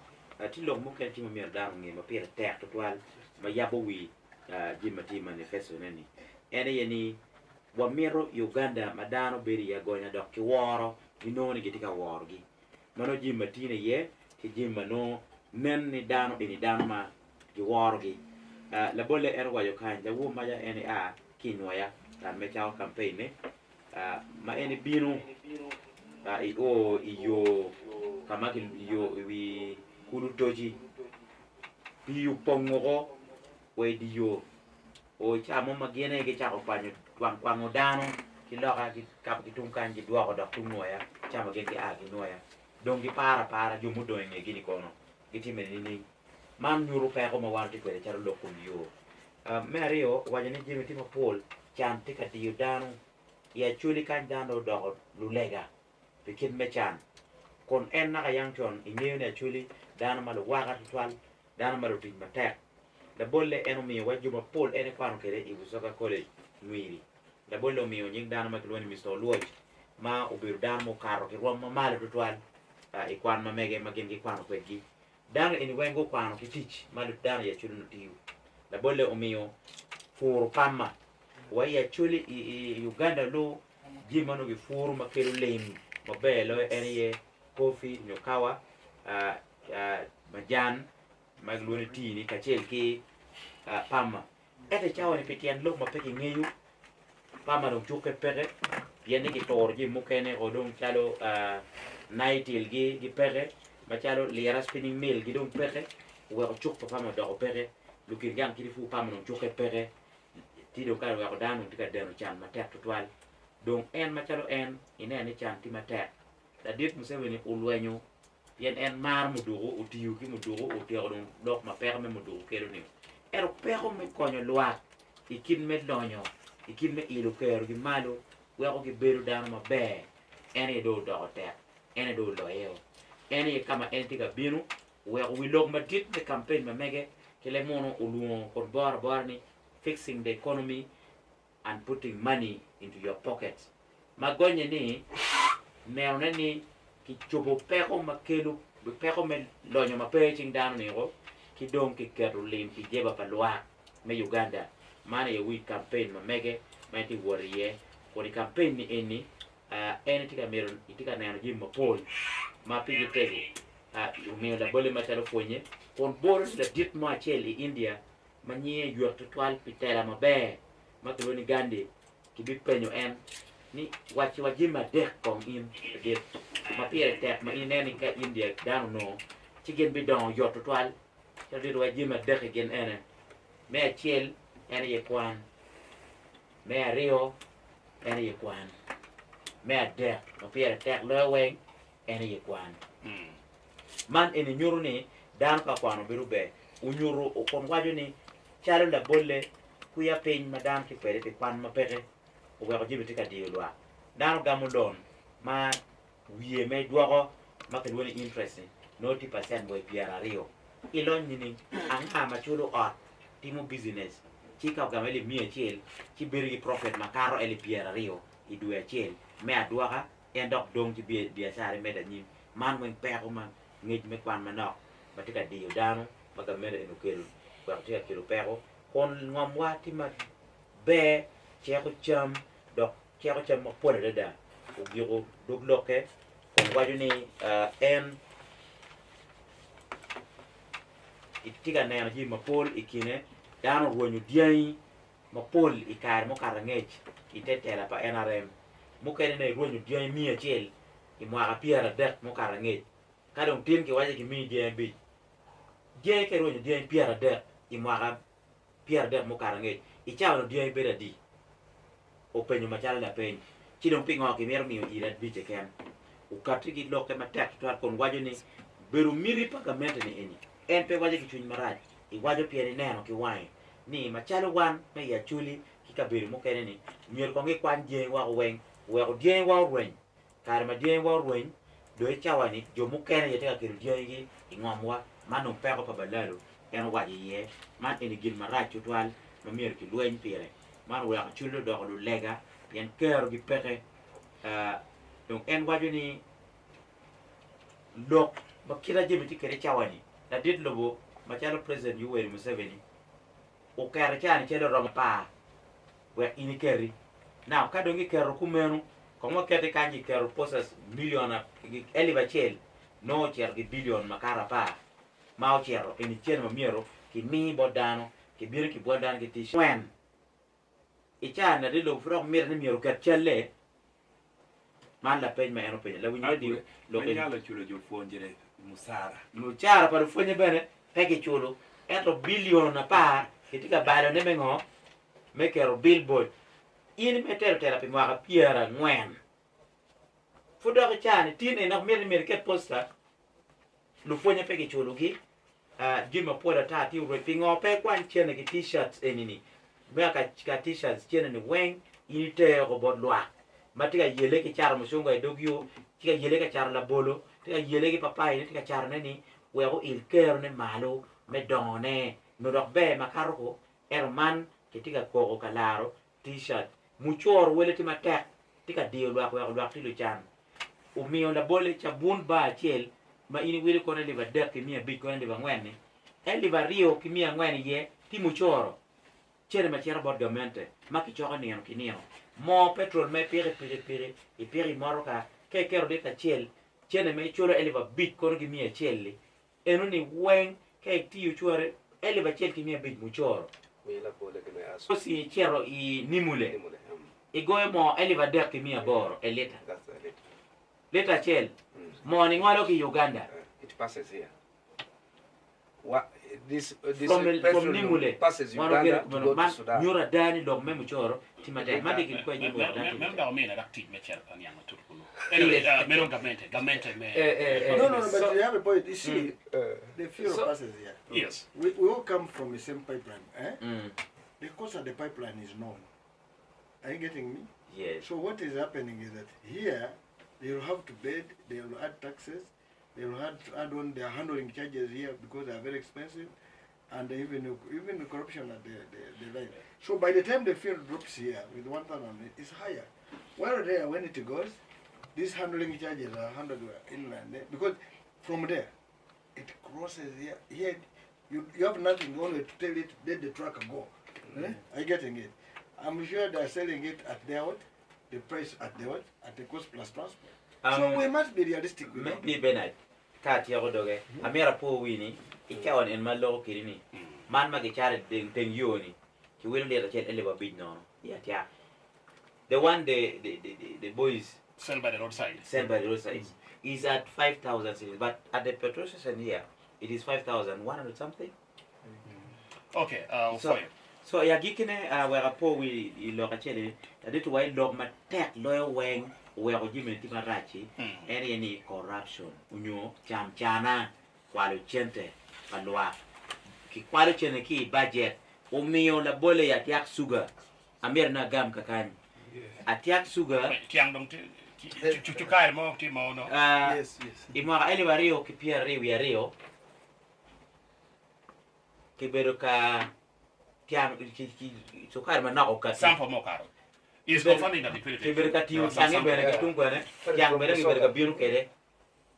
Ti logmuke ti mamir dano ngi mapira tek total mayabo wi jimati manifesto nani. Yani wamiro Uganda madano beri ya gonya dok ki woro inoni gitika woro gi. Mano jimati ne ye ki jimano nen dano ini dano ma ki woro gi. La bolle erwa yo kan da wo maya ene a kinwaya tan me chao campaign ne ma ene binu iyo kama iyo wi kulu toji piyu pongo we diyo o chamo magene ke chako kwanyo kwango dano kiloka ki kap ki tungkan ki dwa ko dak tungoya chamo gen ki agi noya dongi para jumu do nge gini kono gitime ni man nyuru pe ko mawar ti kwere charo lokum yo Mario wajani jimi timo pol chan tika diyo dano ya chuli kan dano do lulega pikin mechan kon en na yang chon inyew ne chuli dano malu waga twal dano malu tin matek la bolle eno mi wajuma pol ene kwano kere i Busoga College nwiri la bolle mi nying dano makloni Mr. Luoj ma ubiru dano mo karo ki rom mamale twal i kwan mamege magin ki kwano kwegi dano eni wengo kwano ki tich malu dano ya chuli no tiu la bolle omiyo furu pamma wa ya chuli i Uganda lo jimano gi furu makelu lem mabelo ene ye kofi nyokawa majan magloni tini kachel ki pama ete chawa ni pitian lok mapeki ngeyu pama dong chuke pere piene ki tor ji mukene odong chalo nightil gi pere machalo liara spinning mill gi dong pere we chuk pama do pere lukir gang kiri fu pama dong chuke pere ti do kar we dano tika dano chan matek tutwal dong en machalo en ine ni chan ti matek da dit Museveni ulwenyo yen en mar mudugo utiyu ki mudugo utiyo dong dok ma pere me mudugo kero ni ero peko me konyo luat ikin me donyo ikin me ilu kero gi malo weko gi beru dano maber ene do tek ene do loyeo ene kama ene tika binu weko wilok madit me campaign mamege kele mono uluo kon bor ni fixing the economy and putting money into your pockets magonye ni neone ni ki chobo peko makelu peko me lonyo maper ching dano ni go ki dong ki keru lim ki jeba palwa me Uganda mane ye wi campaign mamege mati woriye kodi campaign ni eni ene tika meron itika neno jim mapol ma pigi tego umeo la bole matalo fonye kon bor la dit mo acheli India manyie yuak tutwal pitela maber makeloni gande ki bi penyo en ni wachi wajima dek kong in dit mapire tek ma ineni ka India dano no chigen bi don yot tutwal jadi wajima dek again ene me achel ene ye kwan me ario ene ye kwan me adek mapire tek leweng ene ye kwan man ene nyuru ni dan ka kwano biru be unyuru kon waju ni chalo la bolle kuya peny madam ki pere ti kwan mapere o weko jibe tika diolwa dan gamulon ma wiye me dwogo makelwoni interest no 90% boy piara rio ilon ni anga machulo ot timo business chika gameli mie chel chi berigi profit makaro ele piara rio idue chel me adwaga endok dong ti biasare meda nyim man wen peko man ngej me kwan manok batika dio dano baga mede eno kelu tia kelu peko kon ngomwa ti ma be cheko cham dok cheko cham mo pore da o giro dog loke kon waju ni en itiga neno ji mapol ikine dano ruonyo diai mapol ikar mo karangech itetela pa NRM mo kene ne ruonyo diai mia chel imwaga piara dek mo karangech kadong tin ke waje ki mi diai bi diai ke ruonyo diai piara dek imwaga piara dek mo karangech ichawo diai beda di o penyo machala la peny chidong pingo ki mer miyo irat biche ken ukati gi loke matek to kon wajo ni beru miri pagamente ni eni en pe waje ki chuny marach i wajo pieni neno ki wang ni machalo wan me ya chuli ki kaberu mo kene ni mier ko ngi kwan je wa weng we ko die wa wen kar ma die wa wen do e chawani jo mo kene yete ka kiru die gi ingomwa manu pe ko pa balalo en waje ye man eni gil marach twal ma mier ki lwen pire man we ka chulo do ko lega yen kero gi peke donc en wajo ni lok bakira jemi ti kere chawani la dit lobo machalo president Yoweri Museveni o kere chani chelo rom pa we ini keri now kadongi kero kumenu komo kete kanji kero posas million eliva chel no cher gi billion makara pa ma o chero ini chen ma miero ki mi bodano ki biro ki bodano ki ti wen ichana de lo frog mir ni miero kat chelle man la peny ma eno peny la winyo di lo Manyalo chulo jopuonjre musara. muchara par fwenye bene peke chulo ento bilion na par kitika bado ne mengo mekero billboard in metero terapi mwaka piera ngwen fudo chani tine na mir ket poster lu fwenye peke chulo gi jima poda ta ti ro pingo pe kwan chene ki t-shirts enini beka ka t-shirts chene ni weng inite go bodlwa matika yele ki char musunga edogyo tika yele ka char la bolo tika yele ki papai tika char neni wego il ker ne malo me dongone no dok be makarko erman tika kogo kalaro t-shirt muchor wele tima tek tika dio lwa wego lwa tilo chan umio la bole cha bun ba chiel ma ini wele kone liva dek ki mia bit kone liva ngwene liva rio ki mia ngwene ye ti muchoro chere ma chera bod gamente ma ki choka nieno ki nieno mo petrol me pire i piri moro ka ke kero de ta chiel chene me chulo eliva bit koro gi mia chielli eno ni wen ke tiu chuore eliva chiel ki mia bit muchoro so si chero i nimule i goe mo eliva dek ki mia boro elita lita chiel mo ni ngwalo ki Uganda It passes here. What this from petrol Nimule passes Uganda to go to Sudan. nyura dani dog me muchoro timade made ki kwa nyibo dani Mem da omena active me cher pan yang turkulo. Anyway, me non gamente me. No, but you have a point. You see, the fuel passes here. Yes. We all come from the same pipeline. The cost of the pipeline is known. Are you getting me? yes So what is happening is that here, they will have to bid, they will add taxes, they will have to add on their handling charges here because they are very expensive, and even the corruption at the line. So by the time the fuel drops here with 1,000, it's higher. While there, when it goes, these handling charges are handled inland because from there, it crosses here. Here, you have nothing only to tell it, let the truck go. Are you getting it? I'm sure they're selling it at their what? The price at the what? At the cost plus transport. So we must be realistic with that. maybe benat kat ya godoge amera po wini ikawan en malo kirini man magi chare den yoni ki will le chel eleva big no yeah the one the boys Sell by the roadside. sent by the roadside is at 5,000 cities, but at the petrol station here it is 5,100 something. Okay, So- fine. So ya gikine wera po wi lo ka chele tadi to wai lo ma tek lo weng wero jime ti marachi eri ni corruption unyo chana kwalo chente palwa ki kwalo chene ki budget umio la bole ya tiak sugar amir na gam kakani atiak sugar Tiang dong chukai mo ti mo no. Yes. imwa ele vario ki pia rio ki bedo ka tiang ki sukar ma na o ka Sample mo caro. Is confirming that the ki bedo ka tiu sangi bere ka tung kwane tiang bere ki bedo ka biru kede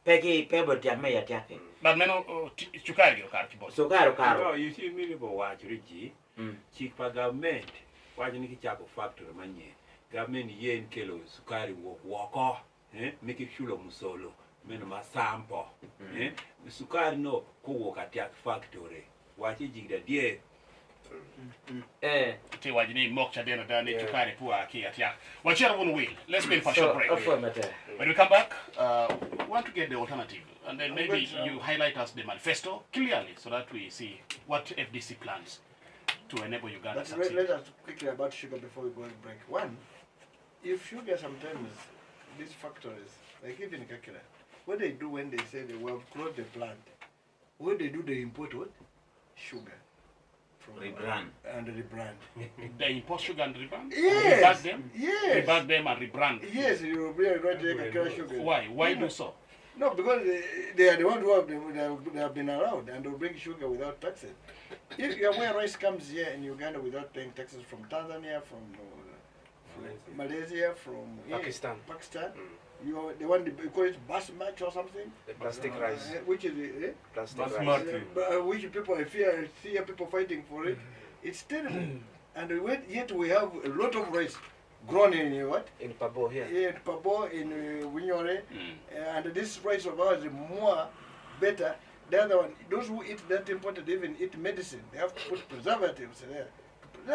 pegi pebo tiang me ya tiake But meno chukai yo caro ki boss. sukar No, karo you see, me bo watch Rigi, chick pa government, watching the chako factory manye. Government yen kilo sukari woko, make it shulo musolo, meno masampo, sukari no ko woka tiak factory. Watch it jig the dear. Te wajini mokcha dena dani chukai pua ki atia. Well, share one wheel. Let's wait for short break. When we come back, we want to get the alternative, and then maybe you highlight us the manifesto clearly so that we see what FDC plans to enable Uganda But to let succeed. us quickly about sugar before we go on break. One, if sugar sometimes, these factories, like even in Kakira, what they do when they say they will close the plant, what they do, they import what? Sugar. From Rebrand. And rebrand. They import sugar and rebrand? Yes. Rebag them? Yes. Rebag them and rebrand? Yes, you really going to take Kakira sugar. Why? Why do so? No, because they are the ones who have been around and they'll bring sugar without taxes. If where rice comes here in Uganda without paying taxes from Tanzania, from Malaysia, from Pakistan. You are the one they call it basmati or something, The plastic rice. which is Plastic Basmati. rice. which people see people fighting for it. It's terrible, and yet we have a lot of rice grown in what? In Pabo here. In Pabo, in Winyore, and this rice of ours is more better. The other one, those who eat that imported even eat medicine. They have to put preservatives there.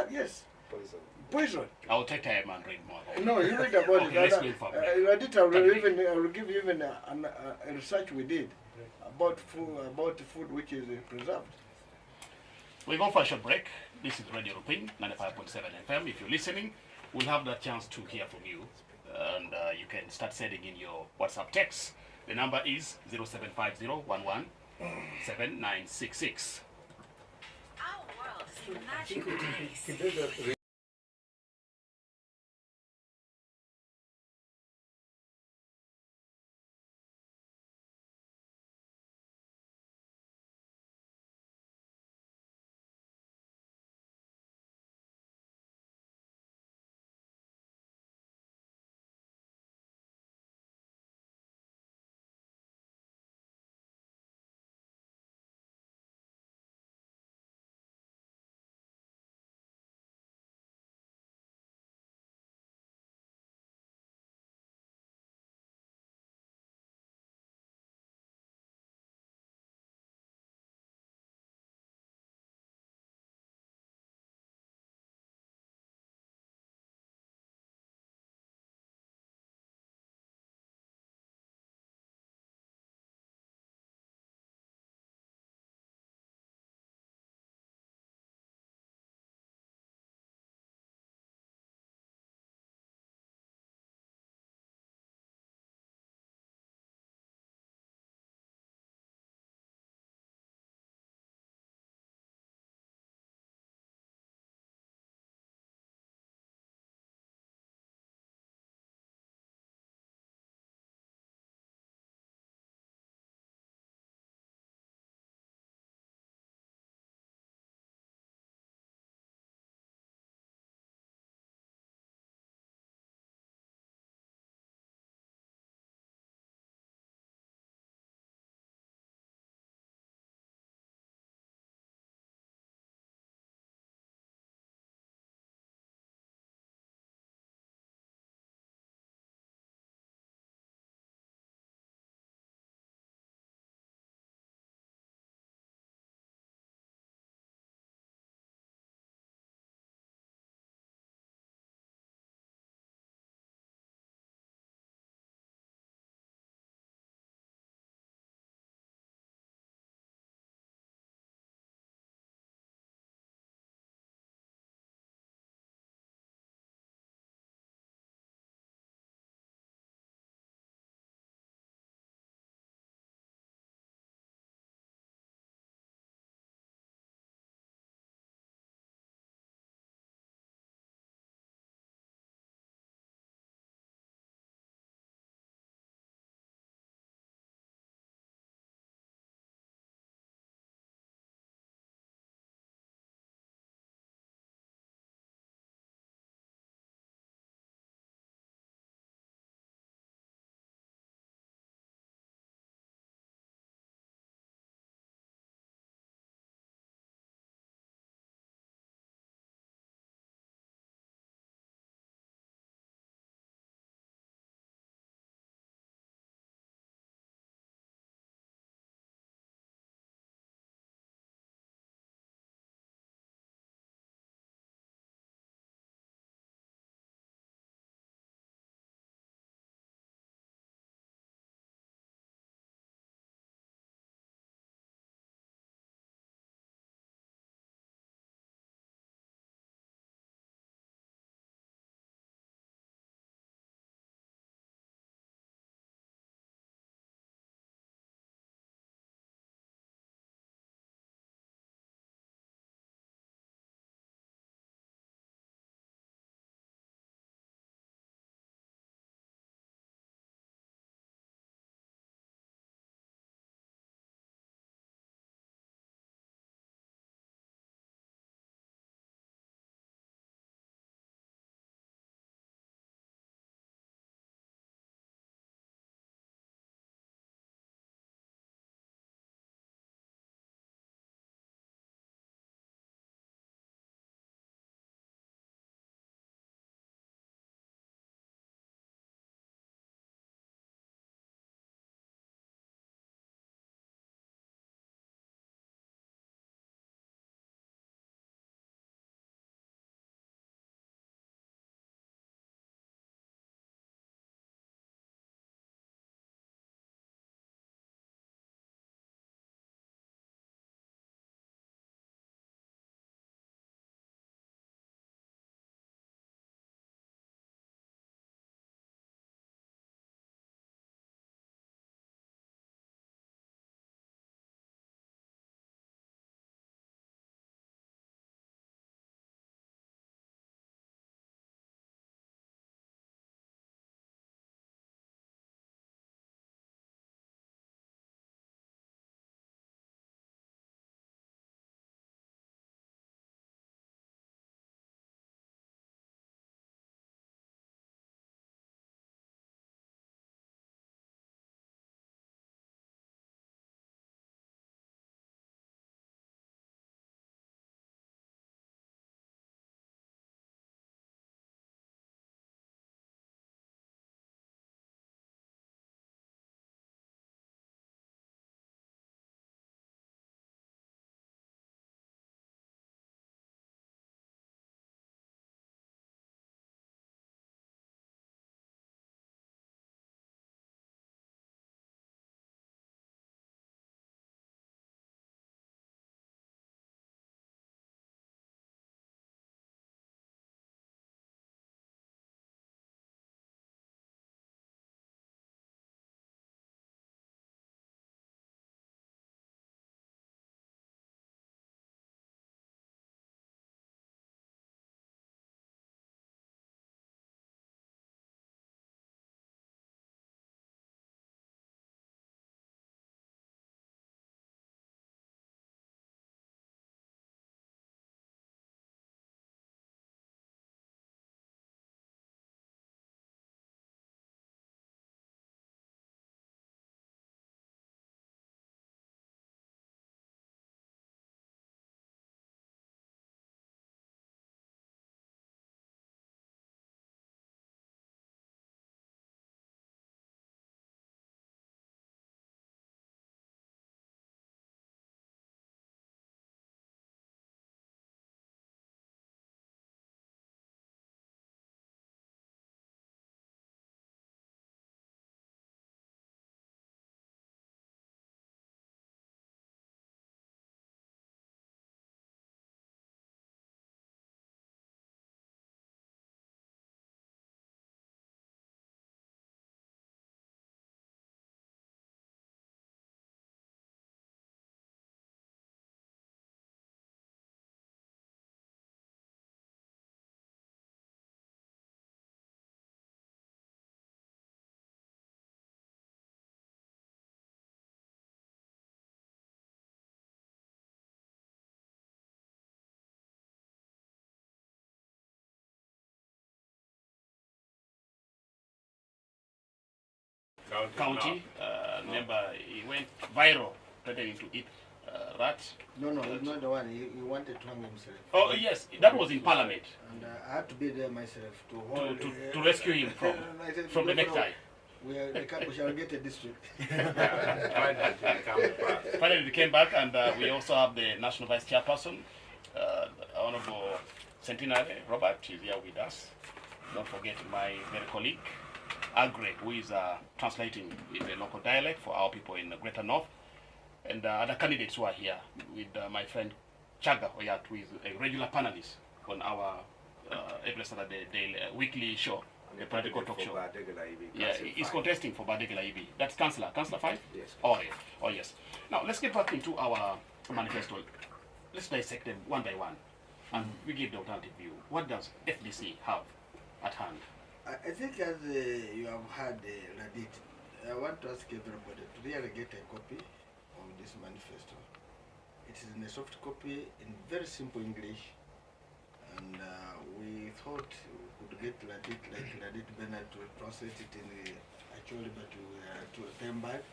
Yes. Poison. Poison. I'll take time and read more about it. No, you read about Okay, it. let's go in for a break. I will give you even a research we did about food which is preserved. We're going for a short break. This is Radio Rupiny, 95.7 FM. If you're listening, we'll have that chance to hear from you. And you can start sending in your WhatsApp text. The number is 0750 7966. Our world is a magical place. County. Remember, he went viral, threatening to eat rats. No, he's not the one. He wanted to hang himself. Oh, yes, that was in Parliament. And I had to be there myself to hold To rescue him from the necktie. We shall get a district. Finally, they came back, and we also have the National Vice Chairperson, Honorable Centenary Robert, is here with us. Don't forget my very colleague, Agre, who is translating in the local dialect for our people in the Greater North, and other candidates who are here with my friend Chaga Oyat, who is a regular panelist on our every Saturday weekly show, a political talk show. Yeah, he's contesting for Badegela IB. That's Councillor 5? Yes. Oh yes. Now let's get back into our manifesto. Let's dissect them one by one, and we give the alternative view. What does FDC have at hand? I think as you have had Radit, I want to ask everybody to really get a copy of this manifesto. It is in a soft copy in very simple English, and we thought we could get Radit Bernard to translate it in actually, but to a term back.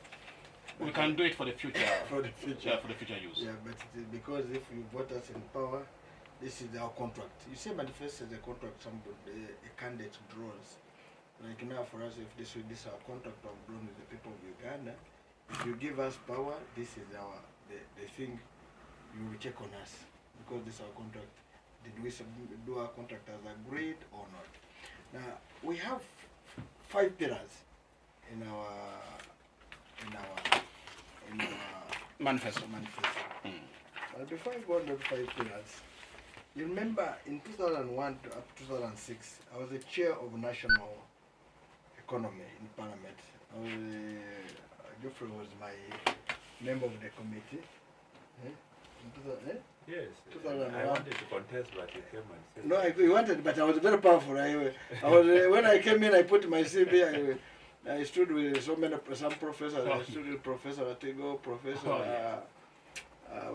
We can do it for the future. For the future. Yeah, for the future use. Yeah, but it is because if you vote us in power, this is our contract. You say manifesto is a contract somebody, a candidate draws. Like now for us, if this is our contract of drawn with the people of Uganda, if you give us power, this is the thing you will check on us. Because this is our contract. Did we do our contract as agreed or not? Now, we have 5 pillars in our Manifesto. But before I go on the 5 pillars, you remember in 2001 to up to 2006, I was the chair of national economy in Parliament. Geoffrey was my member of the committee. Yes. 2001. I wanted to contest, but you came and said. No, I wanted, but I was very powerful. I was when I came in, I put my CV. I stood with some professors. I stood with Professor Atigo, Professor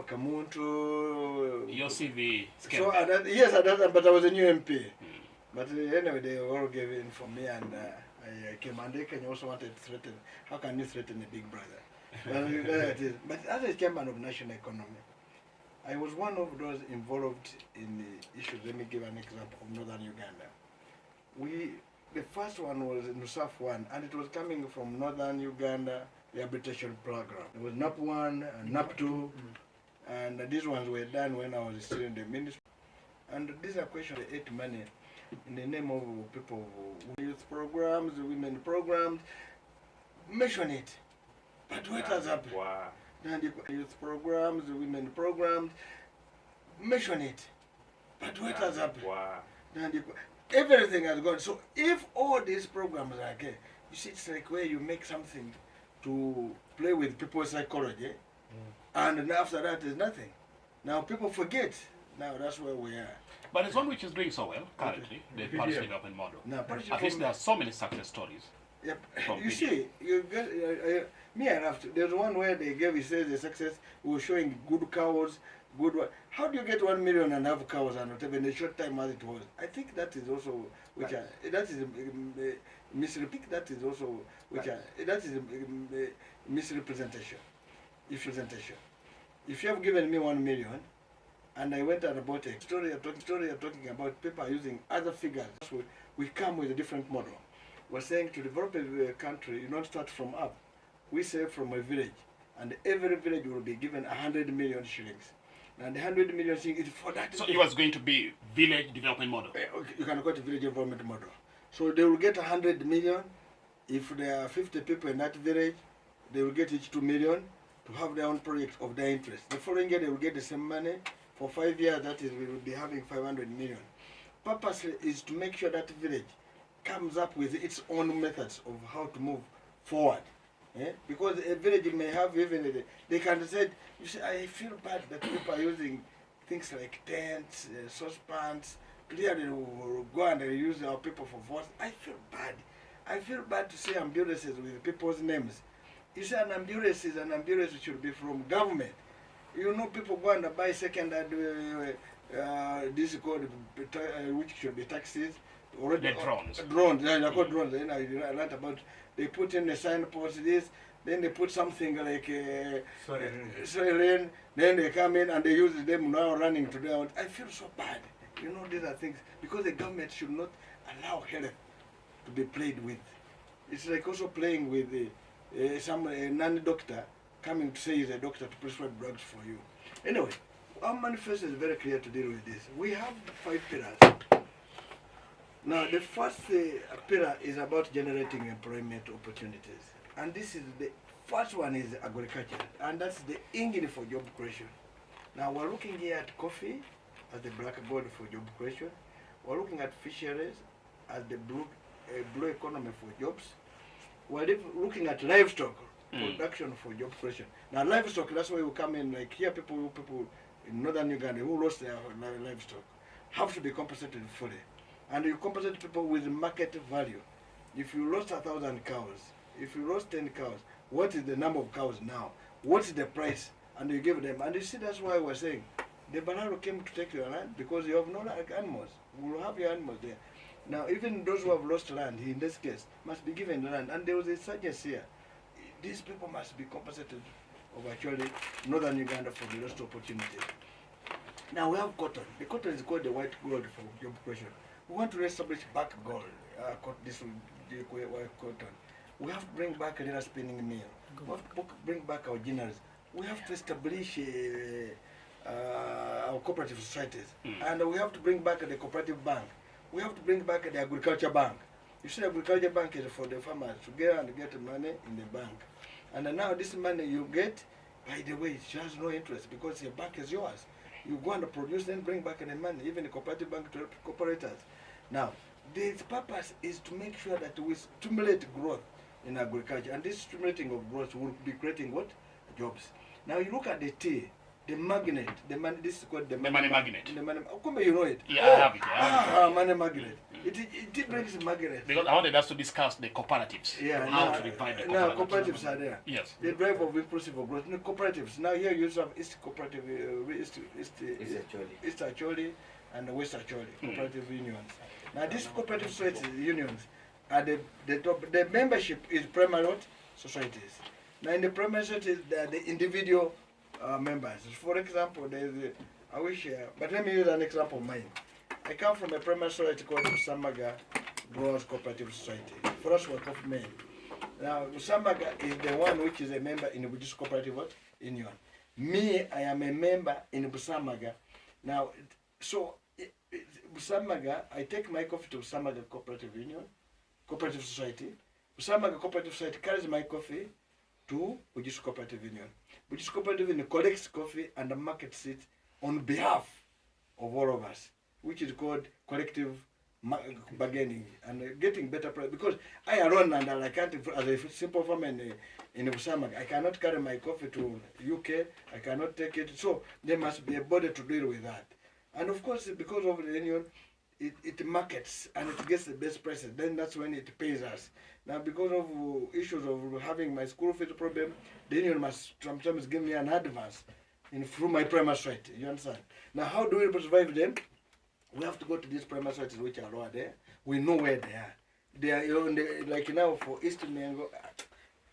Kamuntu. Your CV. So yes, but I was a new MP. But anyway, they all gave in for me, and I came. And they can also wanted to threaten. How can you threaten a big brother? But as a chairman of national economy, I was one of those involved in the issues. Let me give an example of northern Uganda. The first one was NUSAF 1, and it was coming from northern Uganda rehabilitation program. There was NAP 1 and NAP 2, and these ones were done when I was still in the ministry. And these are questions they ate money in the name of people, youth programs, women programs. Mention it, but what has happened? Wow. Youth programs, women programs. Mention it, but what has happened? Wow. Everything has gone. So if all these programs are okay, you see, it's like where you make something to play with people's psychology, and then after that is nothing. Now people forget. Now that's where we are. But it's one which is doing so well currently, the policy development model. Now, at least there are so many success stories. Yep. You see, you get me and after. There's one where they gave. It says the success was showing good cows. How do you get 1 million and have cows and whatever in a short time as it was? I think that is also that is misrepresentation. That is also that is misrepresentation. If you have given me 1 million, and I went and bought a story, you're talking about people are using other figures. So we come with a different model. We're saying to develop a country, you don't start from up. We say from a village, and every village will be given 100 million shillings. And the 100 million shillings is for that. So it was going to be village development model. You can call it village development model. So they will get 100 million. If there are 50 people in that village, they will get each 2 million to have their own project of their interest. The following year, they will get the same money. For 5 years, that is, we will be having 500 million. Purpose is to make sure that village comes up with its own methods of how to move forward. Because a village may have even, they can say, you see, I feel bad that people are using things like tents, saucepans, clearly will go and use our people for votes. I feel bad. I feel bad to see ambulances with people's names. You see, an ambulance is an ambulance which should be from government. You know, people go and buy second-hand, this is called, which should be taxis, already The drones. Drones, yeah, they're called drones. Then I learned about, they put in the signpost this, then they put something like siren, then they come in and they use them now running to them. I feel so bad. You know, these are things, because the government should not allow health to be played with. It's like also playing with some non-doctor coming to say he's a doctor to prescribe drugs for you. Anyway, our manifesto is very clear to deal with this. We have 5 pillars. Now, the first pillar is about generating employment opportunities. And this is the first one is agriculture. And that's the engine for job creation. Now, we're looking here at coffee as the blackboard for job creation. We're looking at fisheries as the blue economy for jobs. We're looking at livestock production for job creation. Now, livestock, that's why we come in, like here people in northern Uganda who lost their livestock have to be compensated fully. And you compensate people with market value. If you lost 1,000 cows, if you lost 10 cows, what is the number of cows now? What is the price? And you give them. And you see, that's why we're saying, the Balaro came to take your land because you have no animals. We will have your animals there. Now, even those who have lost land, in this case, must be given land. And there was a suggestion here. These people must be compensated of actually northern Uganda for the lost opportunities. Now, we have cotton. The cotton is called the white gold for job creation. We want to establish back gold, this white cotton. We have to bring back a little spinning mill. We have to bring back our ginners. We have to establish our cooperative societies. And we have to bring back the cooperative bank. We have to bring back the agriculture bank. You see, the agriculture bank is for the farmers to get money in the bank. And now this money you get, by the way, it has no interest because your bank is yours. You go and produce, then bring back the money, even the cooperative bank to help cooperators. Now, the purpose is to make sure that we stimulate growth in agriculture, and this stimulating of growth will be creating what? Jobs. Now, you look at the tea, the magnet, the money. This is called the money magnet. The money. How come you know it? Yeah, I have it. Money magnet. It brings magnet. Because I wanted us to discuss the cooperatives. Yeah. How to revive the cooperatives. Now, cooperatives are there. Yes. The drive of inclusive growth. No, cooperatives. Now here you have East Cooperative, East Acholi, and West Acholi cooperative unions. Now these cooperative society unions are the top. The membership is primary societies. Now in the primary societies, there are the individual members. For example, there is but let me use an example of mine. I come from a primary society called Usamaga Growers Cooperative Society. For us, we're coffee men. Now, Usamaga is the one which is a member in the Buddhist Cooperative Union. Me, I am a member in Busamaga. Now, so Busamaga, I take my coffee to Busamaga Cooperative Union, Cooperative Society. Busamaga Cooperative Society carries my coffee to Buddhist Cooperative Union. Buddhist Cooperative Union collects coffee and markets it on behalf of all of us, which is called collective bargaining and getting better price. Because I alone, and I can't, as a simple farmer in Busamaga, I cannot carry my coffee to UK, I cannot take it. So there must be a body to deal with that. And of course, because of the union, it markets and it gets the best prices. Then that's when it pays us. Now, because of issues of having my school fees problem, the union must sometimes give me an advance through my primary society. You understand? Now, how do we survive them? We have to go to these primary societies which are lower there. We know where they are. They are like now for East Mengo,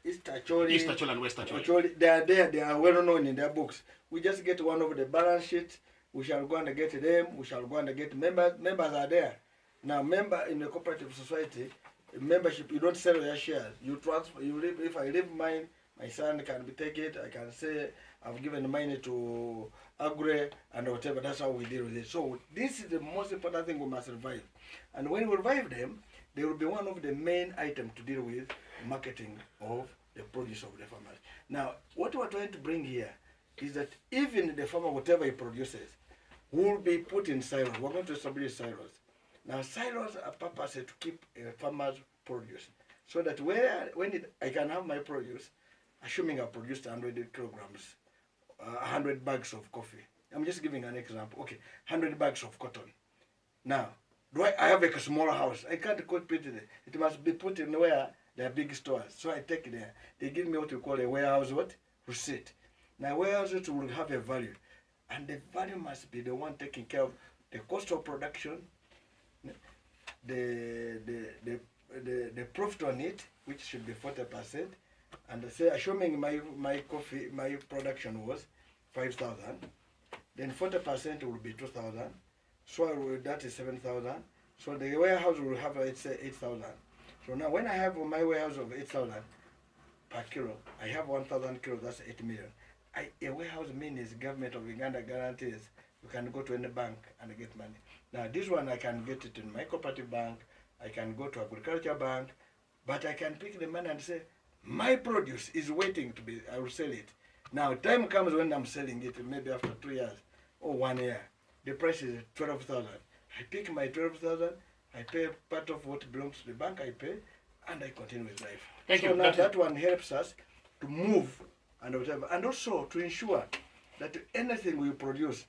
East Acholi and West Acholi. They are there. They are well known in their books. We just get one of the balance sheets. We shall go and get them. We shall go and get members. Members are there. Now, member in the cooperative society, membership, you don't sell your shares. You transfer. You leave. If I leave mine, my son can take it. I can say I've given mine to Agre and whatever. That's how we deal with it. So this is the most important thing we must revive. And when we revive them, they will be one of the main items to deal with marketing of the produce of the farmers. Now, what we're trying to bring here is that even the farmer, whatever he produces, will be put in silos. We're going to establish silos. Now, silos are purposed to keep a farmer's produce, so that I can have my produce, assuming I produced 100 kilograms, 100 bags of coffee. I'm just giving an example. Okay, 100 bags of cotton. Now, I have a smaller house. I can't put it there. It must be put in where there are big stores. So I take it there. They give me what we call a warehouse receipt. Now, warehouse will have a value. And the value must be the one taking care of the cost of production, the profit on it, which should be 40%, and say assuming my production was 5,000, then 40% will be 2,000. So that is 7,000. So the warehouse will have 8,000. So now when I have my warehouse of 8,000 per kilo, I have 1,000 kilos. That's 8 million. A warehouse means government of Uganda guarantees you can go to any bank and get money. Now this one I can get it in my cooperative bank. I can go to agriculture bank, but I can pick the money and say my produce is waiting to be. I will sell it. Now time comes when I'm selling it, maybe after 2 years or 1 year. The price is 12,000. I pick my 12,000. I pay part of what belongs to the bank. I pay, and I continue with life. Thank you. Now that one helps us to move and whatever, and also to ensure that anything we produce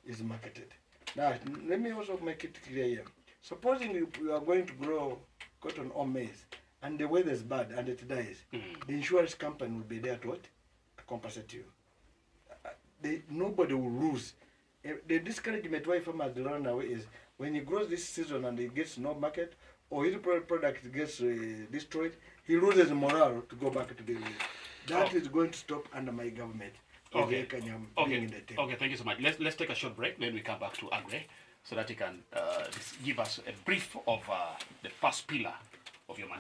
is marketed. Now, let me also make it clear here. Supposing you are going to grow cotton or maize, and the weather is bad and it dies, the insurance company will be there to what? To compensate you. Nobody will lose. The discouragement why farmers run away is when he grows this season and he gets no market, or his product gets destroyed, he loses morale to go back to the village. That is going to stop under my government. Okay. Okay, thank you so much. Let's take a short break, then we come back to Agre, so that he can give us a brief of the first pillar of your man.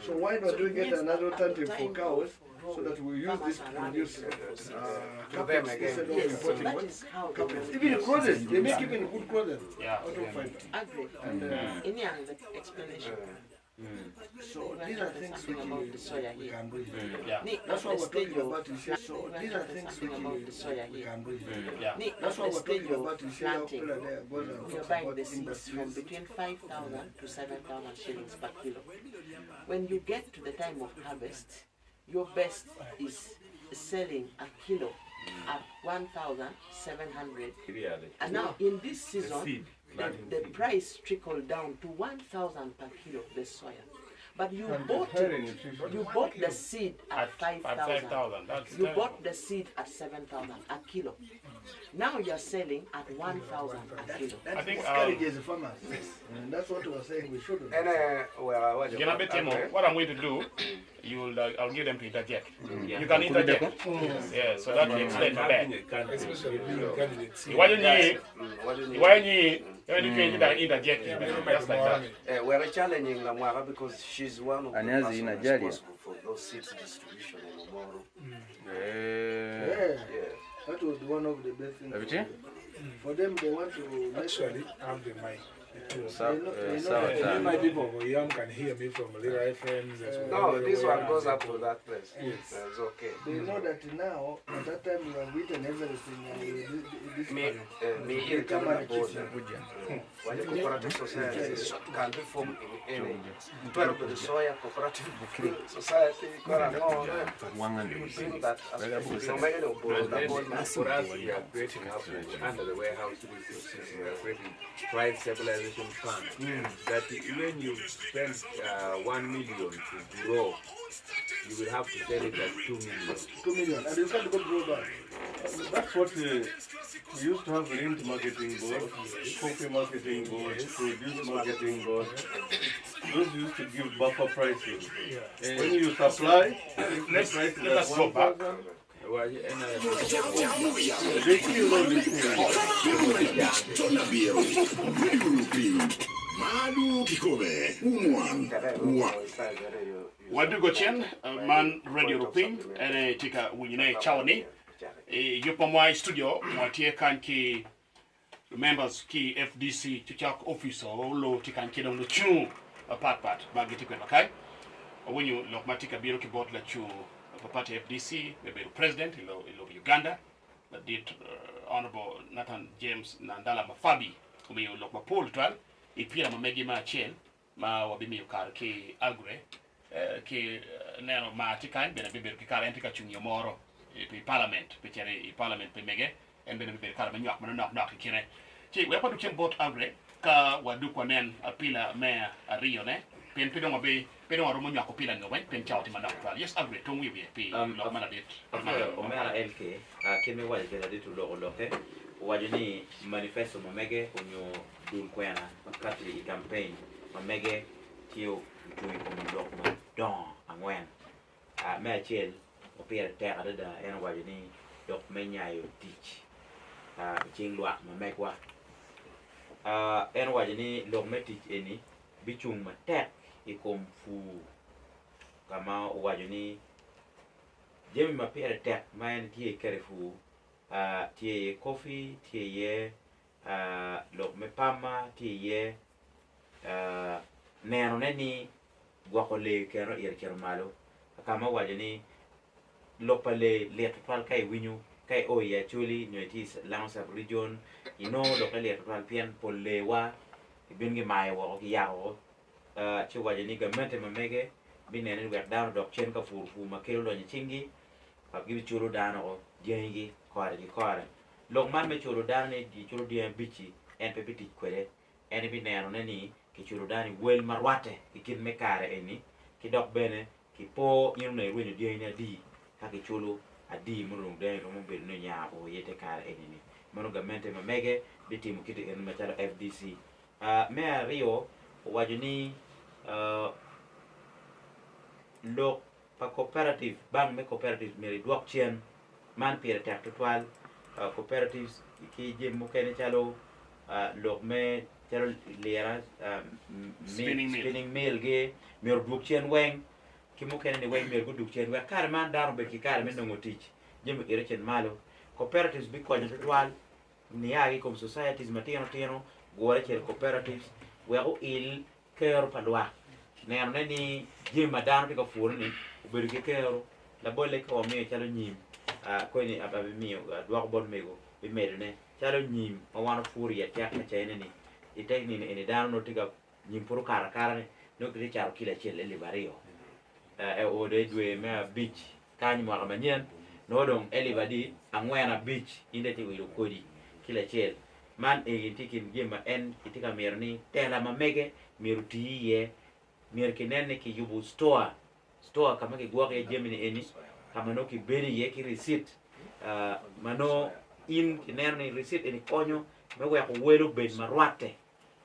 So why not we get another alternative for cows so that we use this to produce carpets instead of importing what? Carpets. Even clothes, they make even good clothes out of fiber. And Any other explanation? so these are things which we can do. Yeah. That's what we're talking about. So these are things which we can do. Yeah. That's what we're talking about. You see how Kula there goes and You're talks buying about the seeds from industries. between 5,000 to 7,000 shillings per kilo. When you get to the time of harvest, your best is selling a kilo at 1,700. Really. And now in this season, seed, the price trickled down to 1,000 per kilo, the soya. But you bought the seed at 5,000. You bought the seed at 7,000 a kilo. Now you're selling at 1,000 a kilo. That I think, discourages the farmers. And that's what we're saying we should do. What I'm going to do, I'll give them to interject. You can interject. Yeah, so that will explain better. Especially new candidates. Why you interject? Just like that. We're challenging Lamwara because she's one of the person responsible for those seeds distribution in Omoro. Yeah. That was one of the best things. For them, they want to Actually, I'm the mic. they My people who young can hear me from Little FMs as well. No, this one goes up to that place. Yes. It's okay. They know that now, at that time, you have written everything. And Me, come and keep when the cooperative society can be formed in any 12 of the soya cooperative society, you think that For us, we are creating up under the warehouse, we are creating price stabilizers. Conservation Fund that when you spend 1 million to grow, you will have to sell it at 2 million. 2 million, and you can't go grow that. That's what we used to have lint marketing board, coffee marketing board, produce marketing board. Those used to give buffer pricing. When you supply, Let us go back. they kill all these things. Wadu Gochen, man Radio Rupiny, and tika Wine Chawani. Yopamwai studio, Watie kan ki members ki FDC Chuchak officer, lo tikan kidong the chu part bagiti kwen makai. When you look matika biro ki bot la chu party FDC, the president, ilo Uganda, that did Honorable Nathan James Nandala Mafabi, whom you look Mapol twal, ipira mamegi ma chen, ma wabimi yukar ki agre, ki nero ma tikan, bena bibir ki kar entika chung yomoro, pi parliament, pi parliament pi mege, and bena bibir kar manyak knock kire. Chi wepa du chen bot agre, ka wadu kwa nen apila mea a Rio ne, pen pidong obe, pedong aro monyak opila ngawen, pen chao ti manak twal. Yes, agre, tong we pi lo manadit. Omera LK, kime waje kena ditu loke, waje ni manifesto mamege onyo dun kwena, wakati I campaign, mamege tiyo tui kumidok ma don angwen. Mea chel, opira tek adada, ena waje ni dok menyayo teach. Ching luak mamegwa. Ena waje ni lok me teach eni, bichung ma tek, ikom fu kama waje ni jemi mapira tek mayan tie kerefu tie coffee tie lok me pama tie neno neni gwakole kero kero malo kama waje ni lokale letpal kai winyu kai oya chuli nyotis lansa region lokale letpal pian polewa ibingi mai wo yawo chi waje ni gamente mamege binene wek down dok chen ka fu makelo lo nyingi pa gibi churu dano jengi kore lok man me churu dane di churu di bichi en pe biti kwere en bi neno neni ki churu dani wel marwate ikin me kare eni ki dok bene ki po yinu ne wenyu di ene di ka ki chulu adi murung de ko mo be no nya o yete kare eni mano gamente mamege biti mu kiti en machalo FDC me Rio wajuni lok pa cooperative bang me cooperative meri duok chien man pire tek total cooperatives ki jem mo kene chalo lok me chalo lera spinning mill ge mer duok chien weng ki mo kene ni weng mer duok chien we kar man daro be ki kar men no tich jem ire chen malo cooperatives bi ko total ni agi comme societies matino gore chen cooperatives we o il kero palwa neno neni jima dano tika furu ni ubedu ke kero la bole ka wamiyo chalo nyim ko ni ababi miyo dwako bon mego bi medu ne chalo nyim ma wano furu ya tiak na chayne ni itek ni ene dano no tika nyim puru kara ne no kiti charo kila chile libario ode dwe mea beach kanyi mwaka manyen no dong elibadi angwena beach inde ti wilu kodi kila chile man egin tikin jima en itika miru ni tela mamege miru tiye mir kinene ki yubu store kama ki gwa ke jemini eni kama no ki beri ye ki receipt mano in kinene receipt eni konyo me we ko welu ben marwate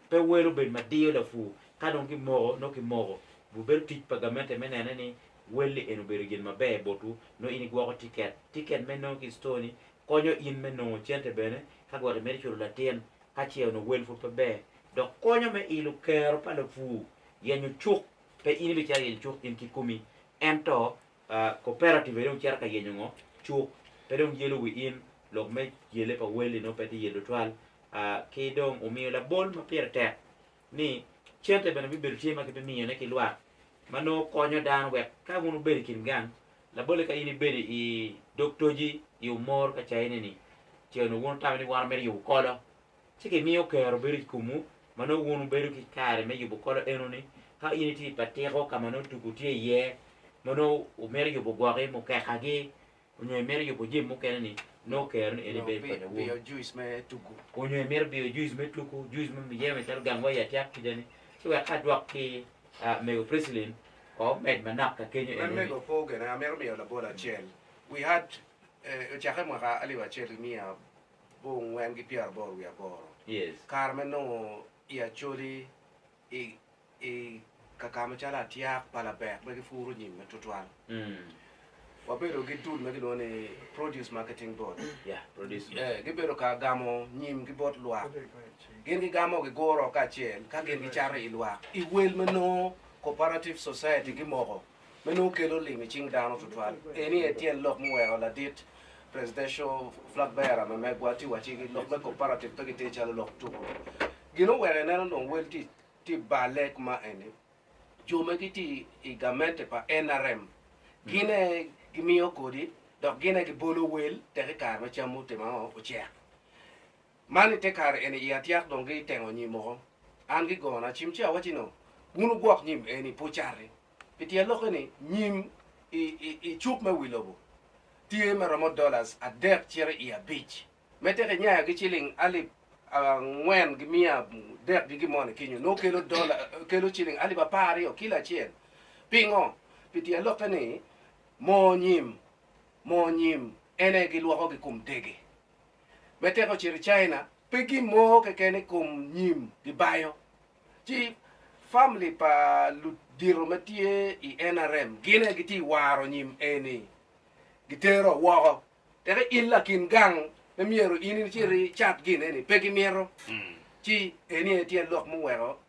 pe welu ben madio da fu kadon ki mogo no ki mogo bu ber tich pagamente menene ni weli enu beri gen mabe botu no ini gwa ko ticket meno ki store ni konyo in meno chente bene ka gwa me churu la tien ka cheo no wel fu pe be do konyo me ilu kero pa da fu yenyu chuk pe ini bi chari chuk in kikumi ento cooperative yung char ka yenyu ngo chuk pe dong yelo wi in lok me yele pa weli no pe ti yelo twal ke dong umi la bol ma pier te ni chente bena bi ber chima ke pe miyo ne ki lwa mano konyo dan wek ka gunu ber kin gan la bole ka ini beri I doktoji yu mor ka chaine ni cheno won tamni war mer yu kola chike miyo kero beri kumu mano wonu beru ki kare me yubu kolo enoni ka initi patero kama no tukutie ye mano umeri yubu gware mo kakage onyo mer yo boje mo kenani no ker eni be pa be your juice me tugu onyo mer be juice me tuku juice me ye me tar gangwa ya tiak kijani so ya kadwa ki me president ko med manak ka kenyo when me eni go poge na mer me la bola chel we had chakhe mo ka ali wa chel mia bo ngwen gi pier bor we bor yes Carmen no ia choli e kakama chala tiak pala back me furu nyim me tutwal wabero gi tud me gino ne produce marketing board yeah produce gibero ka gamo nyim gi bot lwa gin gi gamo gi goro ka chel ka gin gi chare ilwa I wel me no cooperative society gi mogo me no kelo limi ching dano tutwal eni etien lok mwe ola dit presidential flag bearer me gwati wachi gi lok me cooperative to gi te chalo lok tu gino were neno no wel ti balek ma eni jume gi ti igamente pa NRM gine gimiyo kodi dok gine gi bolo wel te kar ma chamu te ma o che mani te kar eni ya tiak dong gi tengo nyimo an gi gona chimchi awachi no unu gwak nyim eni pochare pitia lokoni nyim I chup me wilobo tie me romo dollars a dek chere ia beach mete ke nya gi chilling ali ngwen gi mia dek gi mone kinyo no kelo dollar kelo chilling ali ba pari o kila chien pingo pitia lokoni mo nyim ene gi luoko gi kum dege mete ko chiri China pigi mo ke kene kum nyim gi bayo chi family pa ludiro matie I NRM gine giti waro nyim eni gitero woko tere illa kin gang me miero ini chiri chat gine eni pegi miero chi eni etien lok muwero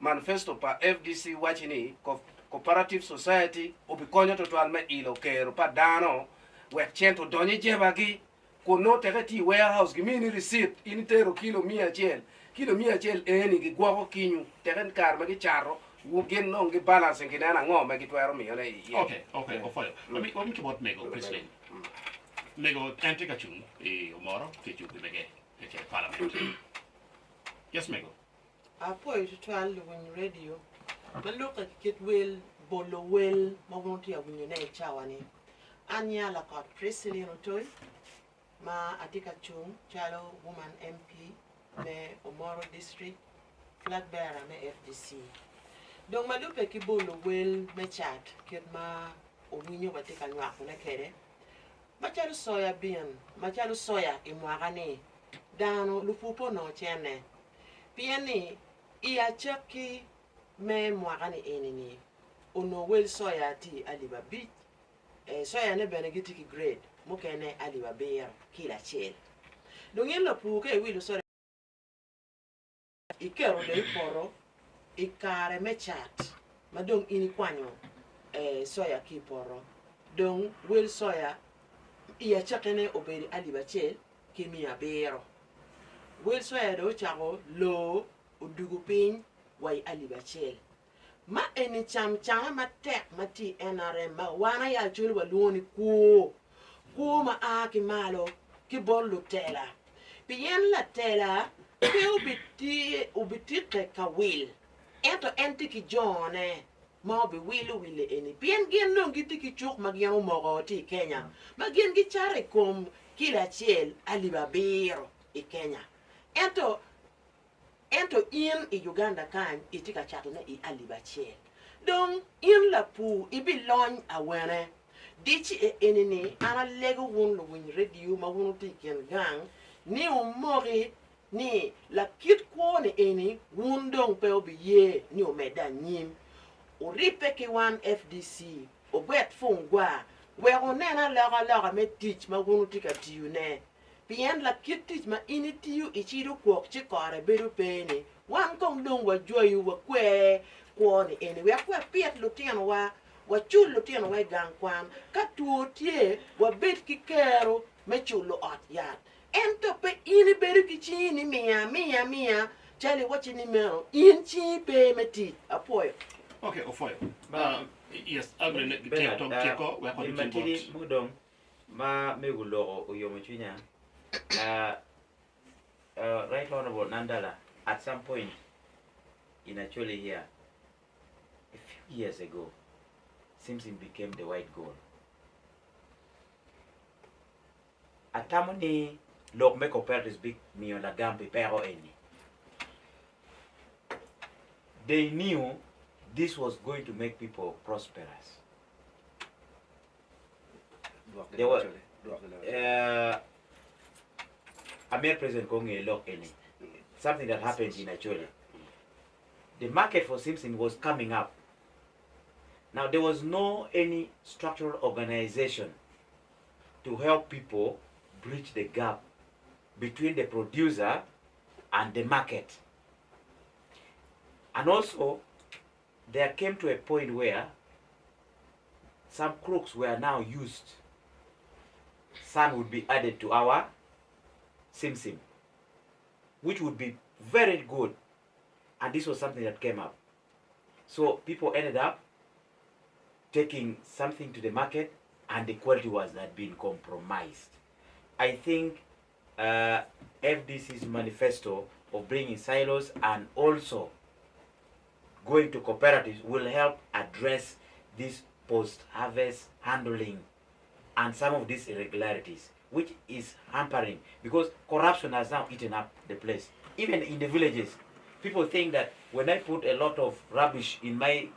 manifesto pa FDC wachini cooperative society obikonyo total me ilo kero pa dano wek chento donye jeba gi kuno tere ti warehouse gi mini receipt ini tero kilo 100 eni gi gwako kinyu tere kar me gi charo wugin no gi balance ngi na ngo me gi twero mi ole okay ofoyo wami kibot mego president mego antika chung omoro kechu bege ke parliament yes mego apoyo tutwal when radio maluka kit wel bolo wel mawonti ya winyo ne chawani anya la ka president otoy ma atika chung chalo woman MP me Omoro district flag bearer me FDC donc malupe ki bolo wel me chat kit ma owinyo batika nwa ko kere machalo soya bien machalo soya imwagane dano lupupo no chene pieni ia chaki me mwagane enini ono wel soya ti aliba bit soya ne benegiti ki grade mukene aliba beer kila chel donc yen lapu ke wilu soya ikero de poro ikare me chat madong ini kwanyo soya ki poro donc wel soya ia chakene obedi aliba chel kimi abero wel soya do chago lo udugu pin wai aliba chel ma eni cham ma tek mati NRM ma wana ya chulu waloni ku ma aki malo ki bollu tela bien la tela ke ubiti ka wil ento enti ki jone ma be wilu wile eni bien gen no giti ki chuk magiano mogoti Kenya magien gi chare kom kila chel aliba biro I Kenya ento in Uganda kan itika chato na I aliba chel donc in la pu ibi lon awene dichi enini ana lego won win radio ma won tiken gang ni o mori ni la kit ko ne eni wundong pe obi ye ni o meda nyim o ripe ki wan FDC o bet fungwa we onena la me teach ma won tika tiune bien la kit teach ma ini tiu ichiru ko chikore beru peni wan kong dong wa joyu wa kwe ko ne eni we kwe piet lutien wa chul lutien wa gang kwan ka tuotie wa bet ki kero me chulo ot yat ento pe ini beru ki chini mia chale wachi ni mero in chi pe meti apoyo okay ofoyo yes agre teko we ko matiri mudong ma megulo oyomo chunya right honorable Nandala at some point in actually here a few years ago Simpson became the white gold atamoni lok me cooperatives big mio la gambi pero eni. They knew this was going to make people prosperous. They were Amir President Kongi lock any. Something that happened in Acholi. The market for Simpson was coming up. Now there was no any structural organization to help people bridge the gap between the producer and the market. And also there came to a point where some crooks were now used. Some would be added to our Sim, which would be very good. And this was something that came up. So people ended up taking something to the market, and the quality was that being compromised. I think FDC's manifesto of bringing silos and also going to cooperatives will help address this post-harvest handling and some of these irregularities, which is hampering because corruption has now eaten up the place. Even in the villages, people think that when I put a lot of rubbish in my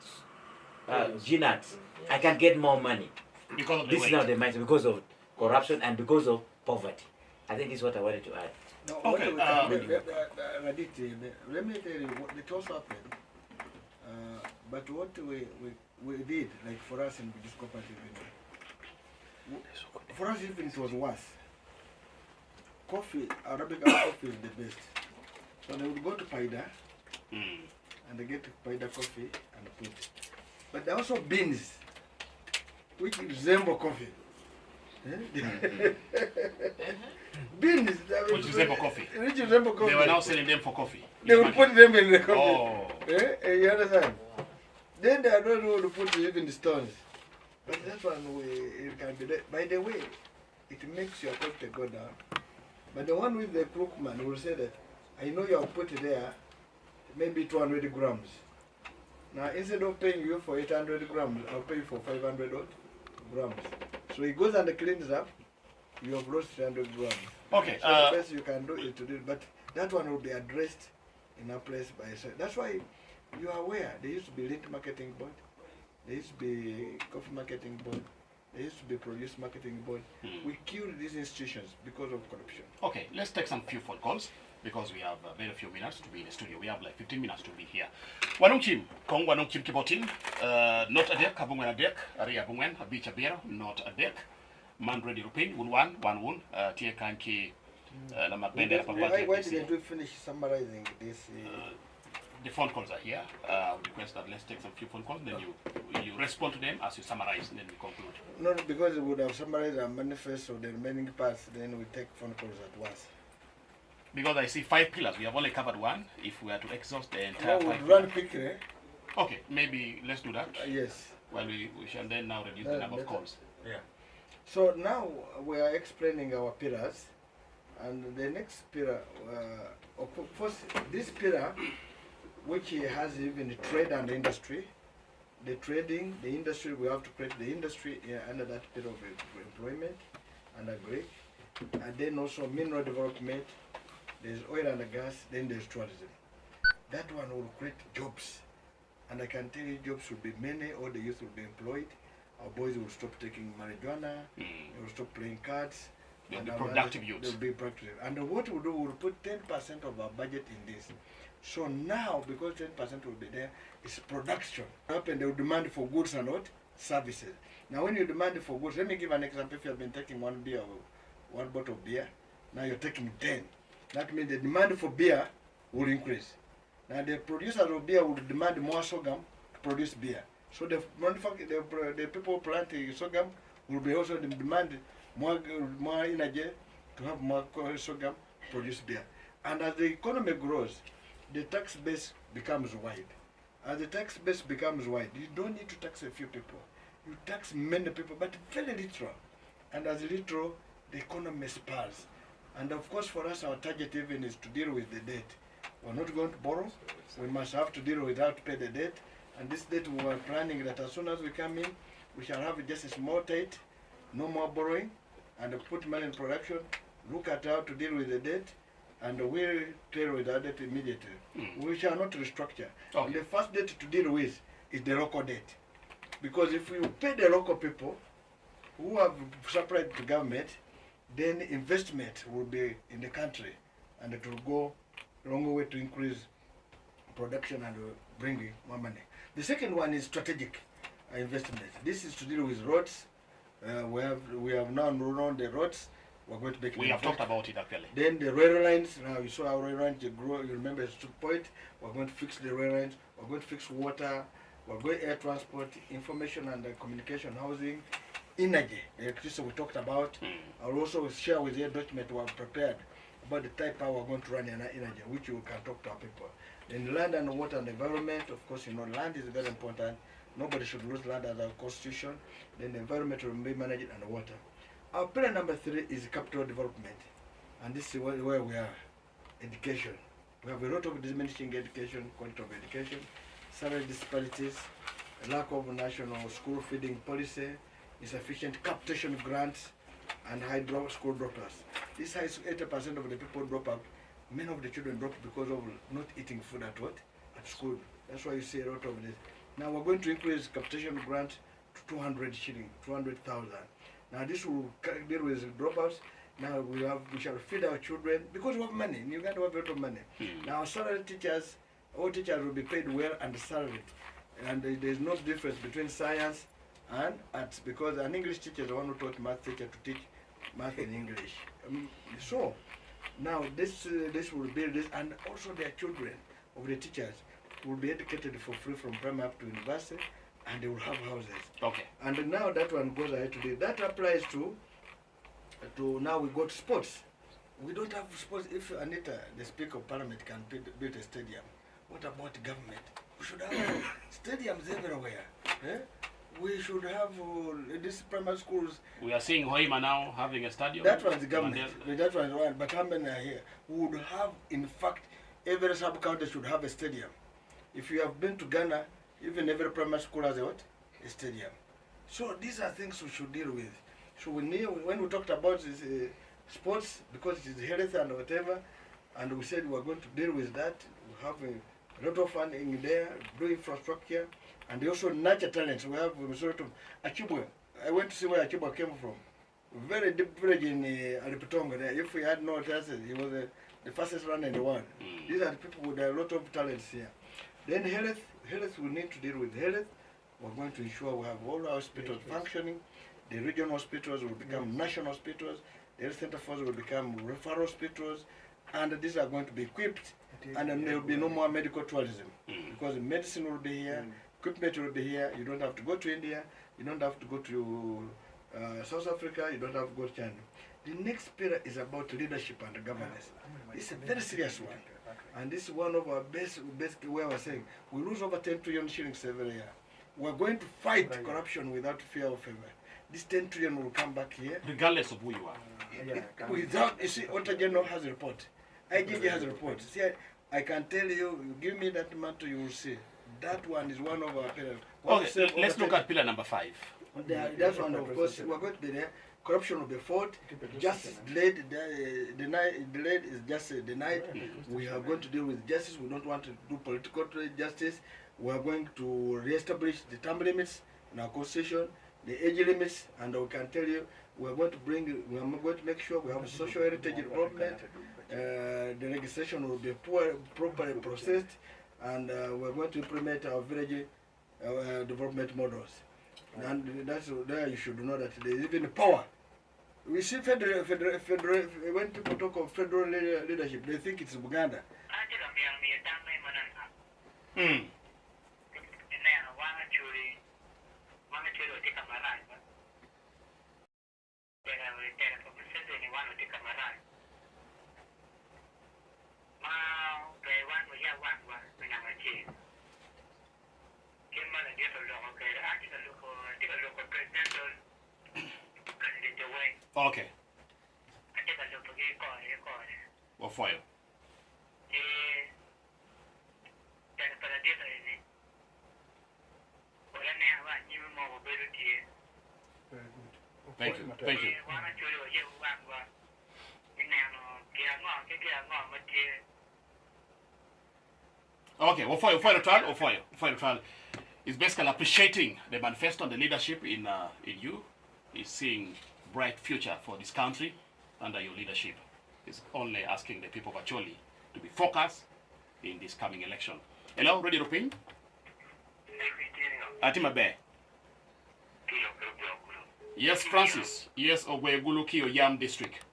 GNATs, I can get more money. Because of the This is now the mindset because of corruption and because of poverty. I think this is what I wanted to add. No, Okay, Raditi, let me tell you what it also happened. But what we did, like for us in this cooperative, for us even it was worse. Coffee, Arabic coffee is the best. So they would go to Paida and they get Paida coffee and put. But there are also beans, which resemble coffee. Beans, Which resemble coffee. Which resemble coffee. They were now selling them for coffee. They would put them in the coffee. Oh. You understand? Then they are not going to put even the stones. But that one, it can be there. By the way, it makes your cost go down. But the one with the crookman will say that, I know you have put it there, maybe 200 grams. Now, instead of paying you for 800 grams, I'll pay you for 500 grams. So he goes and cleans up, you have lost 300 grams. Okay. So the best you can do is to do it, but that one will be addressed in a place by itself. That's why you are aware, there used to be lint marketing board, there used to be coffee marketing board, there used to be produce marketing board. We killed these institutions because of corruption. Okay, let's take some few phone calls because we have very few minutes to be in the studio. We have like 15 minutes to be here. Wanungchim, Kong Wanungchim Kibotin, not a deck, Kabungan a deck, Aria Bungan, a beach a beer, not a deck. Man ready Rupiny, one wound, Tia Kanki, Lamakbender, Why didn't we finish summarizing this? The phone calls are here. I would request that let's take some few phone calls, then you respond to them as you summarize, and then we conclude. No, because we would have summarized our manifesto, the remaining parts, then we take phone calls at once. Because I see 5 pillars, we have only covered one. If we are to exhaust the entire No, 5 we'll run pillars. quickly. Okay, maybe let's do that. Yes. Well, we shall then now reduce the number of calls. Yeah. So now we are explaining our pillars, and the next pillar, first this pillar, which has even the trade and the industry. The trading, the industry, we have to create the industry under that pillar of employment and agree. And then also mineral development, there's oil and gas, then there's tourism. That one will create jobs. And I can tell you jobs will be many, all the youth will be employed. Our boys will stop taking marijuana, they will stop playing cards. They'll be our productive mothers, youths. They'll be productive. And what we'll do, we'll put 10% of our budget in this. So now, because 10% will be there, it's production. And they will demand for goods and what? Services. Now when you demand for goods, let me give an example. If you have been taking one beer or one bottle of beer, now you're taking 10. That means the demand for beer will increase. Now the producers of beer will demand more sorghum to produce beer. So the people planting sorghum will be also demand more energy to have more sorghum to produce beer. And as the economy grows, the tax base becomes wide. As the tax base becomes wide, you don't need to tax a few people. You tax many people, but very little. And as little, the economy spurs. And of course, for us, our target even is to deal with the debt. We're not going to borrow. We must have to deal with how to pay the debt. And this debt, we are planning that as soon as we come in, we shall have just a small debt, no more borrowing, and put money in production, look at how to deal with the debt, and we'll deal with that debt immediately. We shall not restructure. Okay. And the first debt to deal with is the local debt. Because if you pay the local people who have supplied to government, then investment will be in the country, and it will go a long way to increase production and bring more money. The second one is strategic investment. This is to deal with roads. We have now run the roads. We're going to make. We have talked about it actually. Then the rail lines. Now you saw our rail lines. They grow. You remember the point. We're going to fix the rail lines. We're going to fix water. We're going air transport, information and communication, housing, energy, electricity we talked about. I'll also share with you a document we have prepared about the type how we're going to run energy, which you can talk to our people. Then land and water and environment, of course, you know, land is very important. Nobody should lose land as our constitution. Then the environment will be managed and water. Our pillar number 3 is capital development. And this is where we are, education. We have a lot of diminishing education, quality of education, salary disparities, a lack of national school feeding policy, insufficient capitation grants, and high school dropouts. This has 80% of the people drop out. Many of the children drop because of not eating food at school. That's why you see a lot of this. Now we're going to increase capitation grant to 200 shilling, 200,000. Now this will deal with dropouts. Now we shall feed our children because we have money. In Uganda we have a lot of money. Now salary teachers, all teachers will be paid well and salaried. And there's no difference between science and arts, because an English teacher is the one who taught math teacher to teach math and English. So now this will be this, and also their children of the teachers will be educated for free from primary up to university, and they will have houses. Okay. And now that one goes ahead today. That applies to now we go to sports. We don't have sports. If Anita, the Speaker of Parliament, can build a stadium, what about government? We should have stadiums everywhere. Eh? We should have these primary schools. We are seeing Hoima now having a stadium. That was the government. That was one. But how many are here? We would have, in fact, every sub-county should have a stadium. If you have been to Ghana, even every primary school has a stadium. So these are things we should deal with. So when we talked about this, sports, because it is health and whatever, and we said we are going to deal with that, we have a lot of funding there, do infrastructure, and also nurture talents. We have a sort of Achibwe. I went to see where Achibwe came from. Very deep village in Alipitongo there. If we had no talents, he was the fastest runner in the world. These are the people with a lot of talents here. Then health, we need to deal with health. We're going to ensure we have all our hospitals functioning. The regional hospitals will become national hospitals. The health center first will become referral hospitals. And these are going to be equipped. And then there will be no more medical tourism. Because medicine will be here, equipment will be here. You don't have to go to India. You don't have to go to South Africa. You don't have to go to China. The next pillar is about leadership and governance. This is a very serious one. And this is one of our best way we're saying. We lose over 10 trillion shillings every year. We're going to fight corruption without fear or favor. This 10 trillion will come back here. Regardless of who you are. Without, you see, Auditor General has a report. IGG has a report. See, I can tell you give me that matter, you will see. That one is one of our pillars. Okay, let's look at pillar number 5. That one, of course, we're going to be there. Corruption will be fought. Justice delayed, delayed is just denied. We are going to deal with justice. We don't want to do political justice. We are going to re-establish the term limits in our constitution, the age limits, and we can tell you we are going to make sure we have social heritage development. The legislation will be properly processed, and we're going to implement our village development models. And that's there you should know that there is even power. We see federal, when people talk of federal leadership, they think it's Uganda. Okay. What for you? Very good. Thank you. Thank you. Okay, well, for the trial, is basically appreciating the manifesto and the leadership in you. Is seeing bright future for this country under your leadership. Is only asking the people of Acholi to be focused in this coming election. Hello, ready, Rupiny? Atima Bear. Yes, Francis. Yes, Ogwe Gulu Kio Yam District.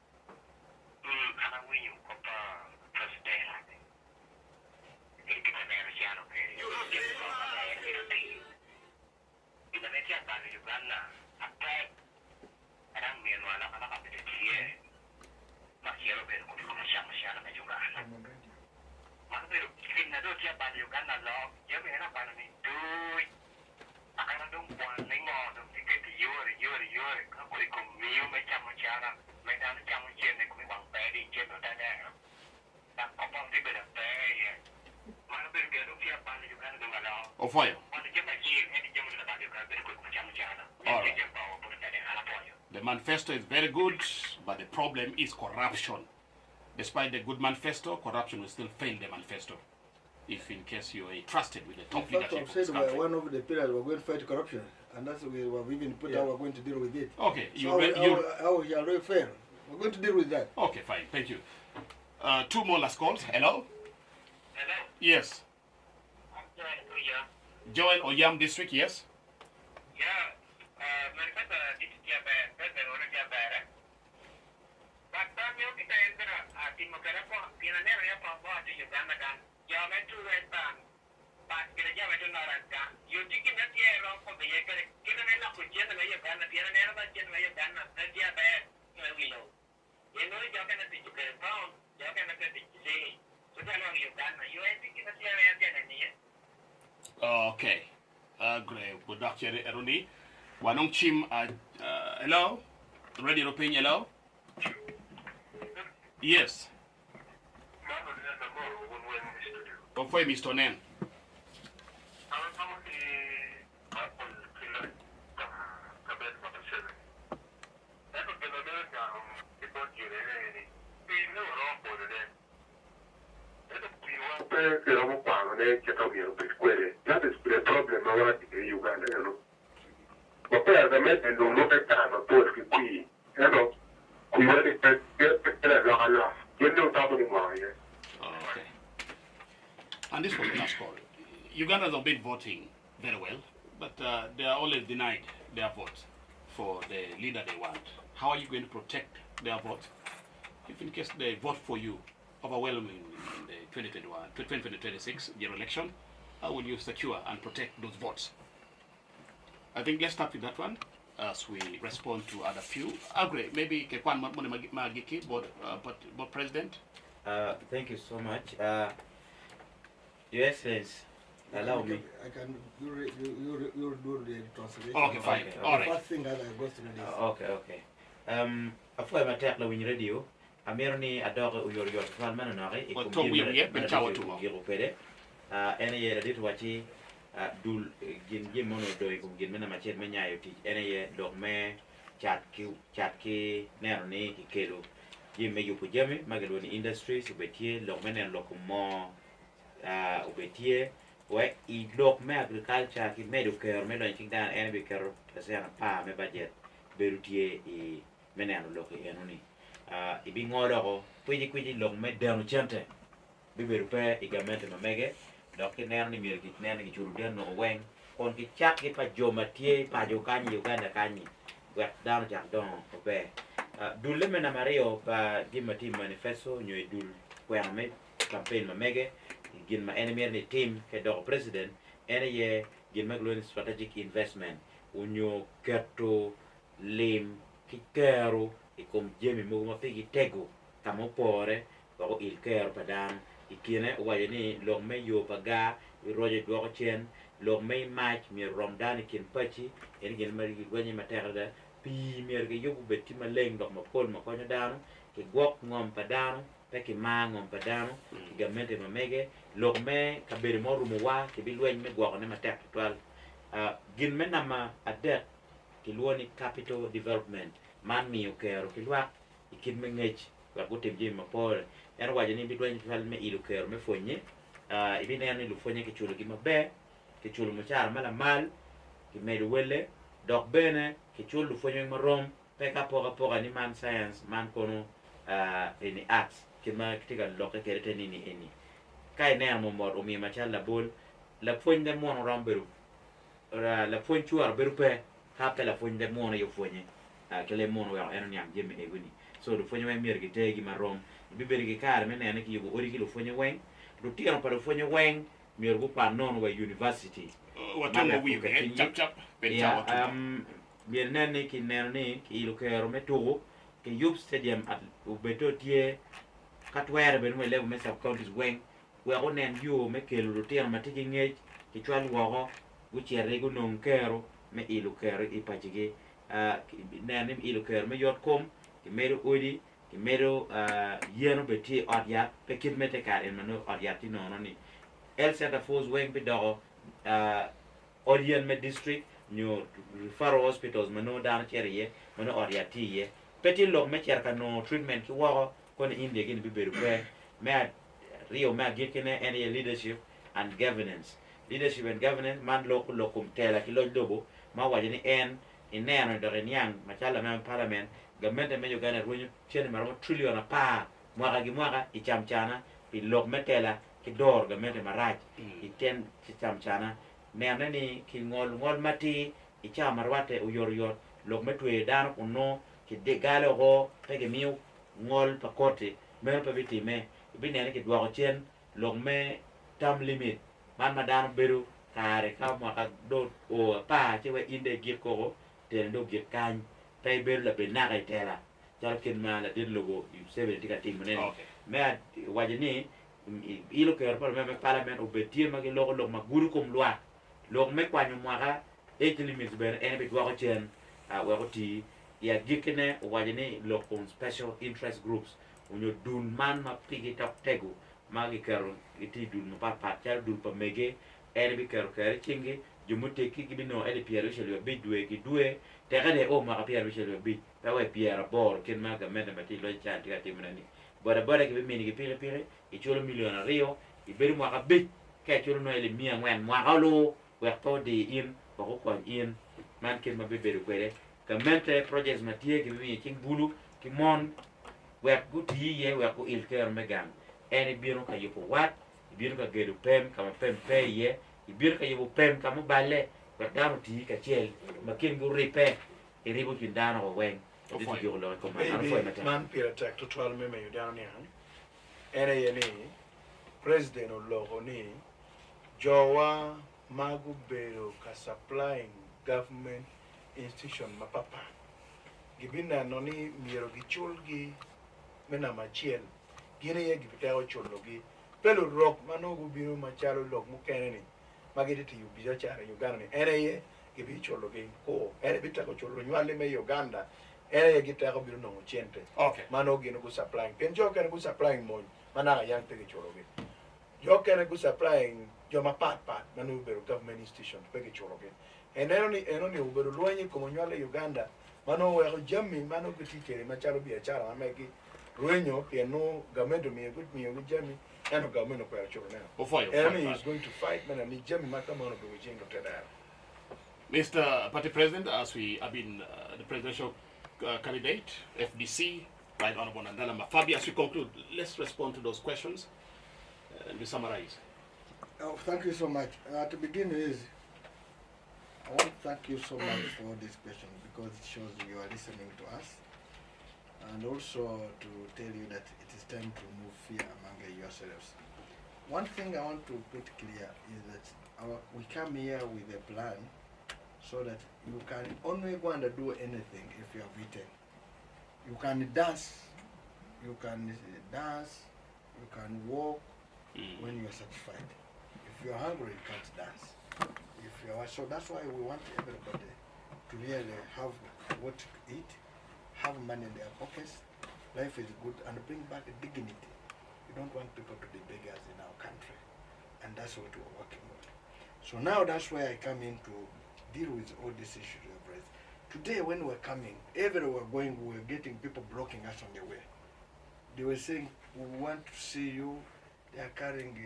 Or fire. The manifesto is very good, but the problem is corruption. Despite the good manifesto, corruption will still fail the manifesto. If in case you are trusted with the top leadership of this country. One of the pillars we're going to fight corruption, and that's what we've even put how we're going to deal with it. Okay, how shall we fail? We're going to deal with that. Okay, fine, thank you. Two more last calls. Hello? Hello? Yes. Joel Oyam District, yes? Yeah, manifesto Okay. Great. Good afternoon, Eroni. Wanong Chim, hello? Ready, Rupiny, hello? Yes. Before Mr. Nen. That is the problem in Uganda, you know. But the men don't look at time of both you know, we really get you know, Okay. And this was the last call. Ugandans have been voting very well, but they are always denied their vote for the leader they want. How are you going to protect their vote if in case they vote for you overwhelming in the 2026 general election? How will you secure and protect those votes? I think let's start with that one as we respond to other few. Agree, maybe Kekwan Magiki, but President. Thank you so much. Your Excellency, allow me. I can you do the translation. Okay, fine. Okay. All right. First thing that I go through this. Okay. After my take la win radio, Amirni adore your man and I. But talk we yet, but chow to Any year did what he do gin mono do gin mena machet menya yoti. Any year dog me chat ki neroni kilo. Jim me you pujami, Magaloni Industries, Ubetie, Logmen and Locomo Ubetie, where he look me agriculture, he made a care, made a king down and be care, as a pa, me budget, Berutier, e Menan Loki Enoni. It being all quiddy log me down chante. We will repair a garment and a mega, Doctor Nanny milk it nanny children no wang, on the chat it pa Jo Matie, pa Jokani, Uganda Kani, wet down Jack Don, obey. Dul lemena Mario pa Dimati manifesto nyo dul kwame campaign ma mege gin ma enemy ni team ke do president ene ye gin maglone strategic investment unyo kerto lim kikero ikom jemi mo ma pigi tego kamo pore ko il ker padam ikine waye ni lo me yo paga roje do chen lo me match mi romdan kin pachi en gin mari gwenye materda pi merge yobu beti maleng dok ma pol ma konyo dano ke gok ngom padano pe ke ma ngom padano gamente ma mege lok me ka beri mo rumu wa ke bi lwen me gok ne ma tek twal gin me na ma adet kiluoni capital development man miyo kero kilwa ikid mengech wa gotem jim mapore en waje ni bidwen fal me ilu kero me fonye ibi ne ni lu fonye ke chulo gi mabe ke chulo mochar mala mal ki medu wele dok bene ke chulo fonye marom peka poga ni man science man kono ini arts kima kitiga loke kerete nini ini kai ne mo mor o mi machal la bol la fonye de mon ramberu la fonye chuar beru pe ha pe la fonye de mon yo fonye kele mon wa en nyam jemme e guni so do fonye me mer gi tegi marom bi beri gi kar me ne ki yugo ori ki lo fonye wen do tiano pa lo fonye wen mer go pa non wa university watongo wi chap chap ben chawa bien ne ki ne ni ki lo kero me to ke yub stadium at ubeto tie katwere ben wele me sub counties wen we go nen yo me kelo do tiano matiki ngej ki chwal wogo guchiere go non kero me ilu kero ipachige nene ilu kero me yot kom ki medo odi ki medo yeno beti odia pe kid mete kar en mano odia ti no ni el seta fos wen bi do odien me district nyo referral hospitals mano dan cherie mano odia ti ye peti lok me cher no treatment ki wo ko ne india gin bi beru pe me rio me gikene any leadership and governance man lokum tela ki lobo ma waje ni en ineno do renyang machala me parliament gamente me Uganda runyo chene maro trillion pa mwaka gi mwaka icham chana pi lok metela ki dor gamente maraj iten icham chana nene ni ki ngol mati icham marwate uyor lok metwe dan uno ki de galo go pege miu ngol pakote me pa bitime bi nene ki dwa chen lok me tam limit man madan beru kare ka mwaka do o pa chewe inde giko ten do git kan tay ber la be na kay tela jar ken ma la den logo yu sebe tika tim ne me wajini ilo ker par me parliament obetir ma ke logo ma guru kum loi log me kwa nyumwa e limits ber en be dwa chen wa ko ti ya gikene wajini lokum special interest groups unyo dun man ma pigi top tegu ma gi kero iti dun ma pa char dun pa mege en bi kero chingi jumute ki bino ele pierre chelo be due ki due tegade o ma pierre chelo be tawe pierre bor ken ma ga mena mati lo cha tiga timani bora ki be mini ki pire i cholo million rio i beru ma ka be ke cholo no ele mia ngwan ma halo we to di in ko ko in man ken ma be beru kwere ka mente projects ma tie ki be king bulu ki mon we ku ti ye we ko il ker megan eni biro ka yupo wat biro ka gedu pem kama pem pe ye ibir ka yibu pem kamu bale ka dano ti ka chel makin gu ripe e ribu kin dano ko wen dito yo lo ko man pira tak to 12 meme yu down here ene yeni president o logo ni jowa magu bero ka supplying government institution mapapa gibina noni miro gi chulgi mena machiel gine ye gibita o chulogi pelo rock manogu biro machalo lok mukene ni magede ti yubiza chara Uganda ni ene ye gibi cholo ge ko ene bitako cholo nywale me Uganda ene ye gitako biro no chente mano gino go supplying ken jo ken go supplying mon mana yang te cholo ge jo ken go supplying jo ma pat mano bero government institution pe ge cholo ge ene ni ubero loanye como nywale Uganda mano we jammi mano go tikere machalo bi chara ameki ruenyo piano gamendo mi good mi jammi and the government of Children. Enemy is going to fight, man, and Jimmy Macamono Mr. Party President, as we have been the presidential candidate, FDC, Right Honorable Nandala Mafabi, as we conclude, let's respond to those questions and we summarize. Oh, thank you so much. To begin with, I want to thank you so much for this question because it shows you are listening to us. And also to tell you that it is time to remove fear among yourselves. One thing I want to put clear is that we come here with a plan so that you can only go and do anything if you are written. You can dance, you can walk when you are satisfied. If you are hungry, you can't dance. So that's why we want everybody to really have what to eat, have money in their pockets, life is good, and bring back dignity. We don't want people to be beggars in our country, and that's what we're working on. So now that's why I come in to deal with all these issues of race. Today when we're coming, everywhere we're going, we're getting people blocking us on the way. They were saying, we want to see you. They are carrying,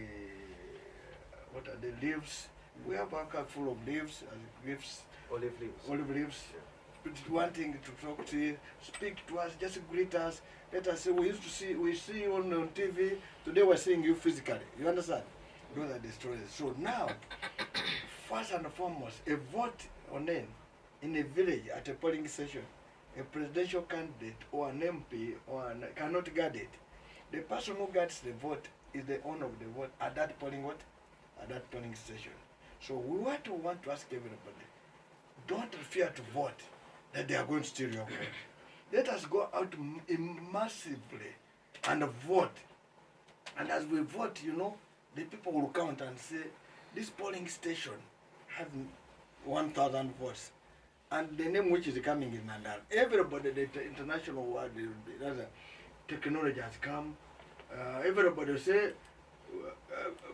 what are the leaves? We have a car full of leaves, gifts. Olive leaves. Olive leaves. Yeah. Wanting to talk to you, speak to us, just greet us. Let us say, we see you on TV. Today we're seeing you physically. You understand? Those are the stories. So now, first and foremost, a vote on name in a village at a polling station, a presidential candidate or an MP cannot guard it. The person who guards the vote is the owner of the vote at that polling station. So we want to ask everybody, don't fear to vote that they are going to steal your vote. Let us go out massively and vote. And as we vote, the people will count and say, this polling station has 1,000 votes. And the name which is coming is Nandala. Everybody, the international world, technology has come. Everybody say,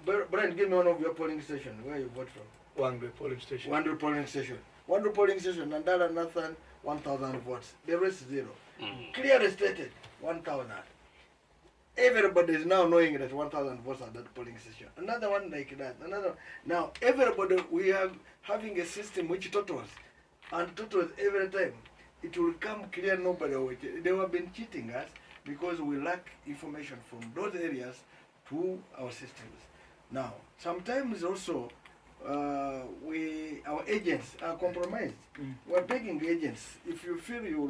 Brian, give me one of your polling stations. Where you vote from? One polling station. One polling station. One polling station, Nandala, Nathan, 1,000 votes. The rest 0. Clearly stated, 1,000. Everybody is now knowing that 1,000 votes at that polling station. Another one like that. Another. Now, everybody, we are having a system which totals. And totals every time. It will come clear, nobody will. They have been cheating us because we lack information from those areas to our systems. Now, sometimes also, our agents are compromised. We're begging agents, if you feel you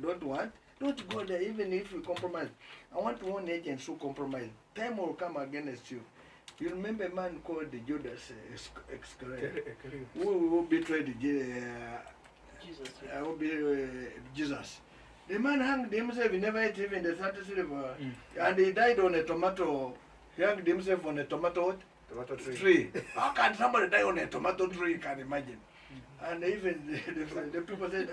don't want, don't go there even if you compromise. I want to warn agents who compromise. Time will come against you. You remember a man called Judas Iscariot, who betrayed Jesus. The man hanged himself, he never ate even the 30 silver, and he died on a tomato. He hanged himself on a tomato tree. How can somebody die on a tomato tree? You can imagine. And even the people said,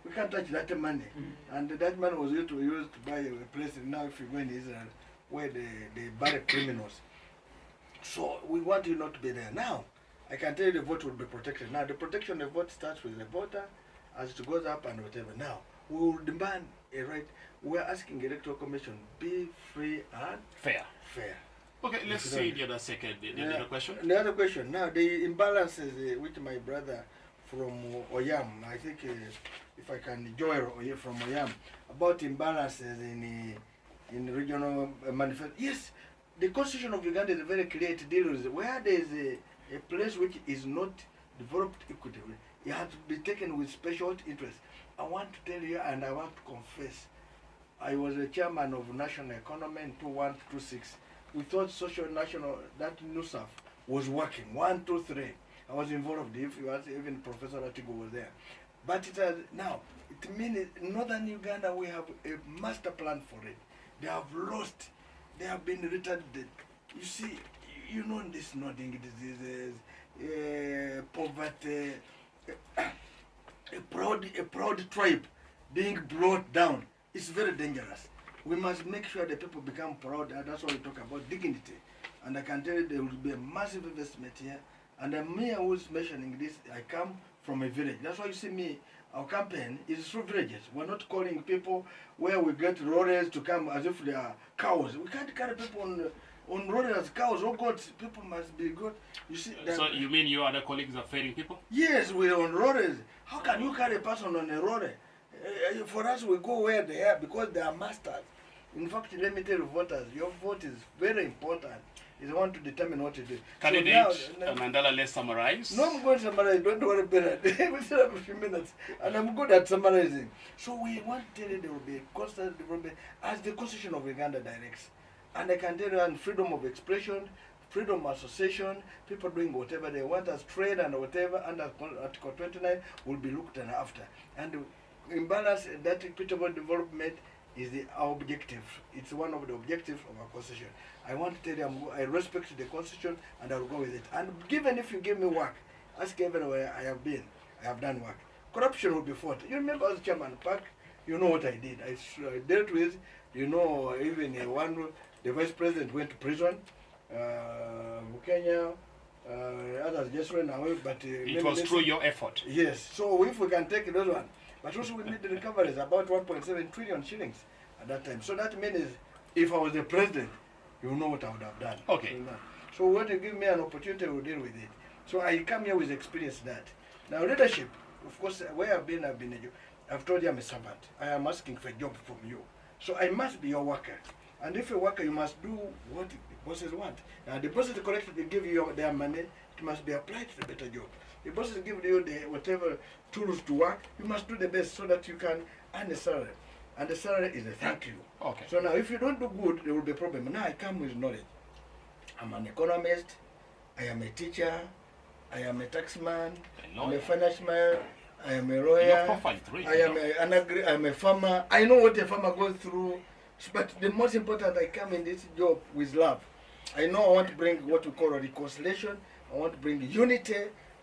we can't touch that money. And that money was used to buy a place now if you go in Israel where they bury criminals. So we want you not to be there. Now, I can tell you the vote will be protected. Now, the protection of the vote starts with the voter as it goes up and whatever. Now, we will demand a right. We are asking the Electoral Commission, be free and fair. Okay, let's see the other second, the other question. The other question. Now, the imbalances which my brother from Oyam, I think if I can join from Oyam, about imbalances in regional manifesto. Yes, the Constitution of Uganda is very clear to deal with where there is a place which is not developed equitably. It has to be taken with special interest. I want to tell you and I want to confess, I was the chairman of National Economy in 2126. We thought that new stuff was working. 1, 2, 3. I was involved. If you ask, even Professor Atigo was there. But now, it means in northern Uganda we have a master plan for it. They have lost. They have been retarded. You see, you know this nodding diseases, poverty, a proud tribe being brought down. It's very dangerous. We must make sure that people become proud, and that's why we talk about dignity. And I can tell you there will be a massive investment here. And me who is mentioning this, I come from a village. That's why you see me, our campaign is through villages. We're not calling people where we get lorries to come as if they are cows. We can't carry people on lorries as cows. Oh God, people must be good. You see. So you mean your other colleagues are ferrying people? Yes, we're on lorries. How can you carry a person on a lorry? For us, we go where they are because they are masters. In fact, let me tell you, voters, your vote is very important. Is want to determine what to do. Candidate, so Nandala, let's summarize. No, I'm going to summarize. Don't worry about it. We still have a few minutes. And I'm good at summarizing. So we want to tell you there will be constant development as the Constitution of Uganda directs. And I can tell you, and freedom of expression, freedom of association, people doing whatever they want as trade and whatever, under Article 29 will be looked after. And imbalance, that equitable development is our objective. It's one of the objectives of our Constitution. I want to tell you, I respect the Constitution and I'll go with it. And given if you give me work, ask everywhere I have been, I have done work. Corruption will be fought. You remember as Chairman Park, you know what I did. I dealt with, you know, even the Vice President went to prison, Kenya, others just ran away, but... it was through your effort. Yes, so if we can take those one, But also we need the recoveries, about 1.7 trillion shillings at that time. So that means if I was the president, you know what I would have done. Okay. So when you give me an opportunity, I will deal with it. So I come here with experience that. Now leadership, of course, where I've been I've told you I'm a servant. I am asking for a job from you. So I must be your worker. And if you're a worker, you must do what the bosses want. Now the bosses collectively give you their money, it must be applied to a better job. The bosses give you the whatever tools to work, you must do the best so that you can earn a salary. And the salary is a thank you. Okay. So now if you don't do good, there will be a problem. Now I come with knowledge. I'm an economist, I am a teacher, I am a taxman, I'm a financial, I am a lawyer, I am a farmer. I know what a farmer goes through, but the most important, I come in this job with love. I know I want to bring what we call a reconciliation, I want to bring unity.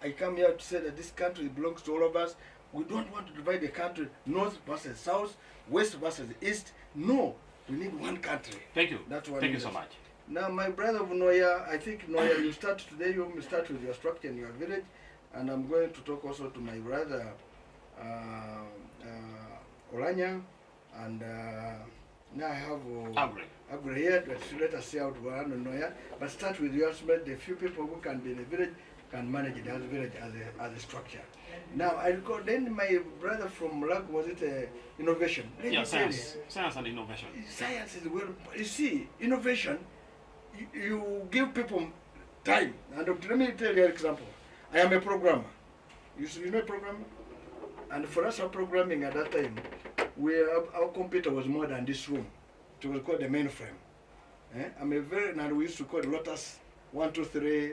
I come here to say that this country belongs to all of us. We don't want to divide the country, north versus south, west versus east. No, we need one country. Thank you. That's what Thank you so much. Now, my brother of Noya, I think Noya, you start today, you will start with your structure in your village, and I'm going to talk also to my brother Olanya, and now I have Agri here, let us see how to run Noya, but start with yours, the few people who can be in the village can manage it as a village as a structure. Now, I recall then my brother from Lag, was it innovation? Science and innovation. Science is well, you see, innovation, you give people time. And let me tell you an example. I am a programmer. You know a programmer? And for us, our programming at that time, our computer was more than this room. It was called the mainframe. And we used to call it Lotus 1, 2, 3.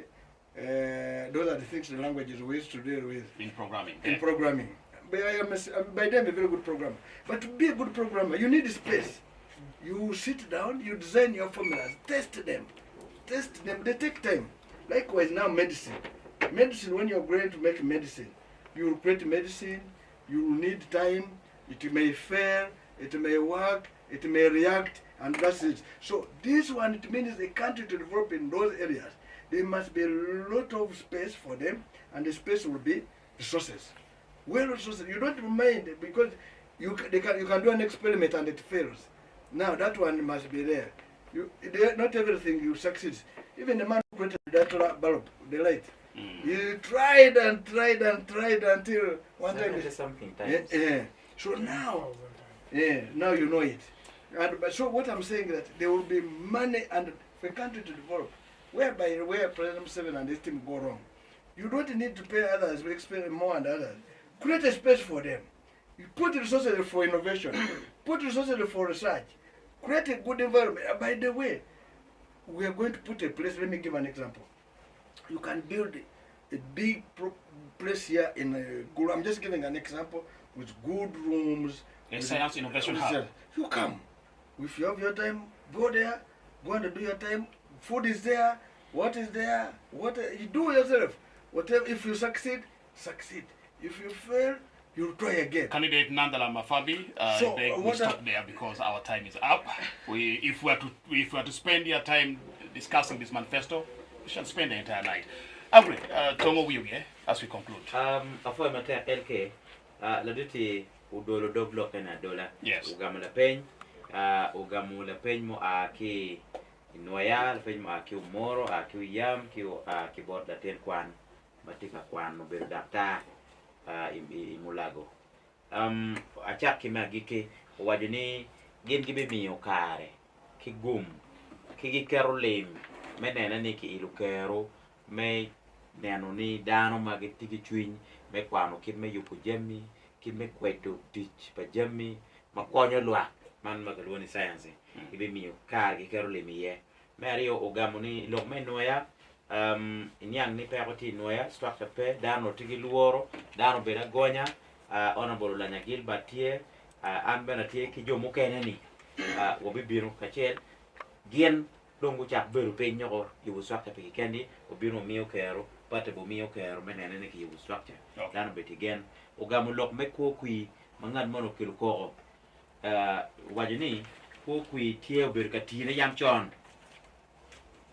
Those are the things, the languages we used to deal with. In programming. In programming. But by then, a very good programmer. But to be a good programmer, you need space. You sit down, you design your formulas, test them, they take time. Likewise now medicine. Medicine, when you're going to make medicine, you will create medicine, you will need time, it may fail, it may work, it may react, and that's it. So this one, it means a country to develop in those areas. There must be a lot of space for them, and the space will be resources. Well, resources, you don't mind, because you can do an experiment and it fails. Now that one must be there. Not everything you succeed. Even the man who created that bulb, the light, you tried and tried and tried until one time. Something. So now, now you know it. So what I'm saying is that there will be money and for a country to develop, where President 7 and his team go wrong. You don't need to pay others, we expect more and others. Create a space for them. You put resources for innovation, put resources for research, create a good environment. By the way, we are going to put a place, let me give an example. You can build a big place here in Gulu. I'm just giving an example with good rooms. A science innovation hub. You come. If you have your time, go there, go and do your time. Food is there, what is there, what you do yourself. Whatever, if you succeed, succeed. If you fail, you try again. Candidate Nandala Mafabi, we stop there because our time is up. If we are to spend your time discussing this manifesto, we shall spend the entire night. Agri, Tongo Wiuge, as we conclude. Afo mata LK, la duty udolo doglo na dola. Yes. Ugamula pen mo aki Noya, pen mo aki umoro, aki uyam, aki borda ten kwan, batika kwan mo berdata. Imulago achak kimagike wajuni gin gibe miyo kare kigum kigikero lem menena ni ki ilukero me neno ni dano magitigi chwiny me kwano kit me yuko jami kit me kweto tich pa jami makonyo lwa man magalwoni science gibe miyo kare gikero lem ye me ario ogamoni lok me Noya inyang ni pekoti Noya structure pe dano tigi luoro dano beda gonya honorable Lanya Gilbert tie an bena tie ki jomo keneni wobi biro kachel gien dongu chak beru pe nyoro you structure pe kendi obiro miyo kero pate bo miyo kero menene ne ki you structure dano beti gen ogamu lok me ko kui mangad mono kilu ko wajini ko kui tie oberu katine yam chon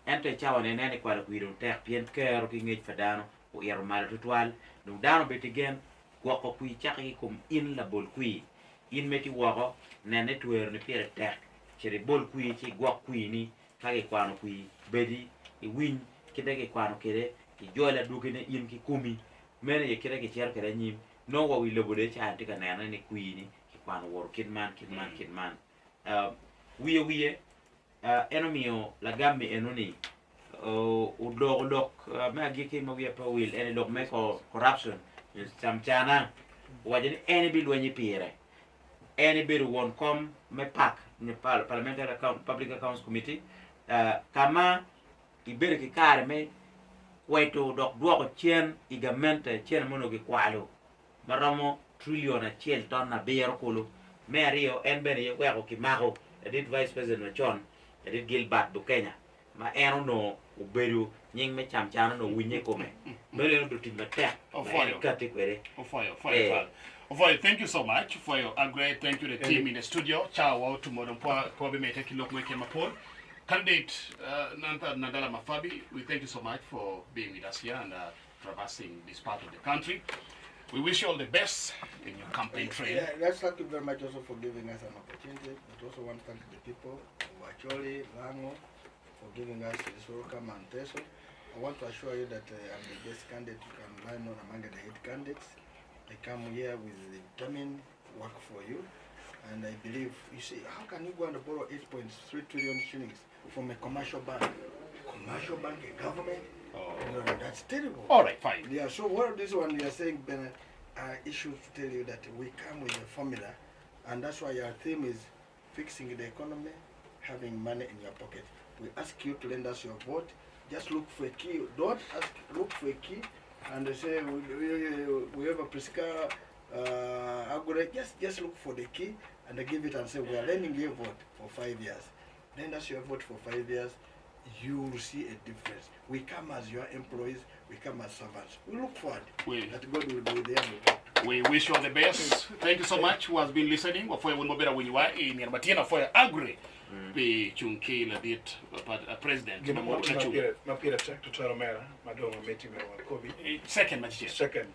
ente chawa nene kwa kwiro tek pien kero ki ngej fadano o yero mala tutwal no dano beti gen gwako kui chaki kum in la bol kui in meki wako nene tuwer ni pire tek chiri bol kui chi gwak kui ni kage kwano kui bedi I win kide ke kwano kede ki jola dukine in ki kumi mene ye kide ke cher kede nyim no wa wi lobode cha tika nena ni kui ni ki kwano wor kidman wiye enomio la gammi enoni udok me agiki mo wiye pa wil eni dok me corruption samchana wajeni eni bil wenyi pire eni bil won kom me pak ni parliamentary public accounts committee kama ibere ki kare me weto dok duoko chien igamente chien mono ki kwalo maramo trillion a chiel ton na bero kulu me ario en bene ye weko ki mago edit vice president machon edit Gilbert do Kenya ma eno no uberu nying me chamchana no winye kome bele no dutin mate Thank you so much for your great. Thank you the team in the studio. Ciao to Modern Pobi Mete Kilok Meke Mapol. Candidate Nandala Mafabi, we thank you so much for being with us here and traversing this part of the country. We wish you all the best in your campaign trail. Yeah, let's thank you very much also for giving us an opportunity. But also want to thank the people of Acholi, Lango, for giving us this welcome and person. I want to assure you that I'm the best candidate you can line on among the 8 candidates. I come here with determined work for you. And I believe, you see, how can you go and borrow 8.3 trillion shillings from a commercial bank? Commercial bank, a government? Oh. You know, that's terrible. All right, fine. Yeah, so what this one we are saying, Bernard, issues to tell you that we come with a formula, and that's why our theme is fixing the economy, having money in your pocket. We ask you to lend us your vote. Just look for a key. Don't look for a key and say we have a Prisca just look for the key and they give it and say we are lending you a vote for 5 years. Lend us your vote for 5 years. You will see a difference. We come as your employees, we come as servants. We look forward that God will be there. We wish you all the best. Thank you so much who has been listening. For you, better when you are in Yarbatina for agree. Be chunki la dit president. Second,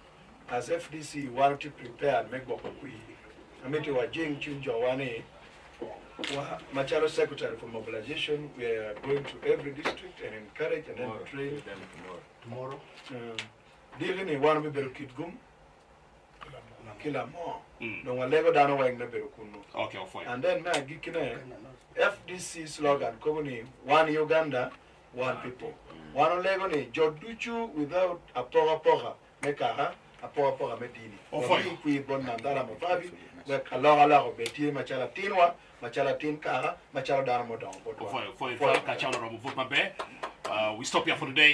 as FDC want to prepare and make Bokokui. I mean, to a Jing Chunjawani. Macharo Secretary for Mobilization, we are going to every district and encourage and then train them tomorrow. Dealing in one of the Kidgum, Kilamo, no one lego down away in the Berukunu. Okay, fine. And then Magikine, FDC slogan, Komuni, one Uganda, one people. One Legoni, Joduchu without a poga, Mekaha, a poga medini. Oh, fine. We born Nandala Mafabi, where Kalala Beti, Machala Tinwa. We stop here for today.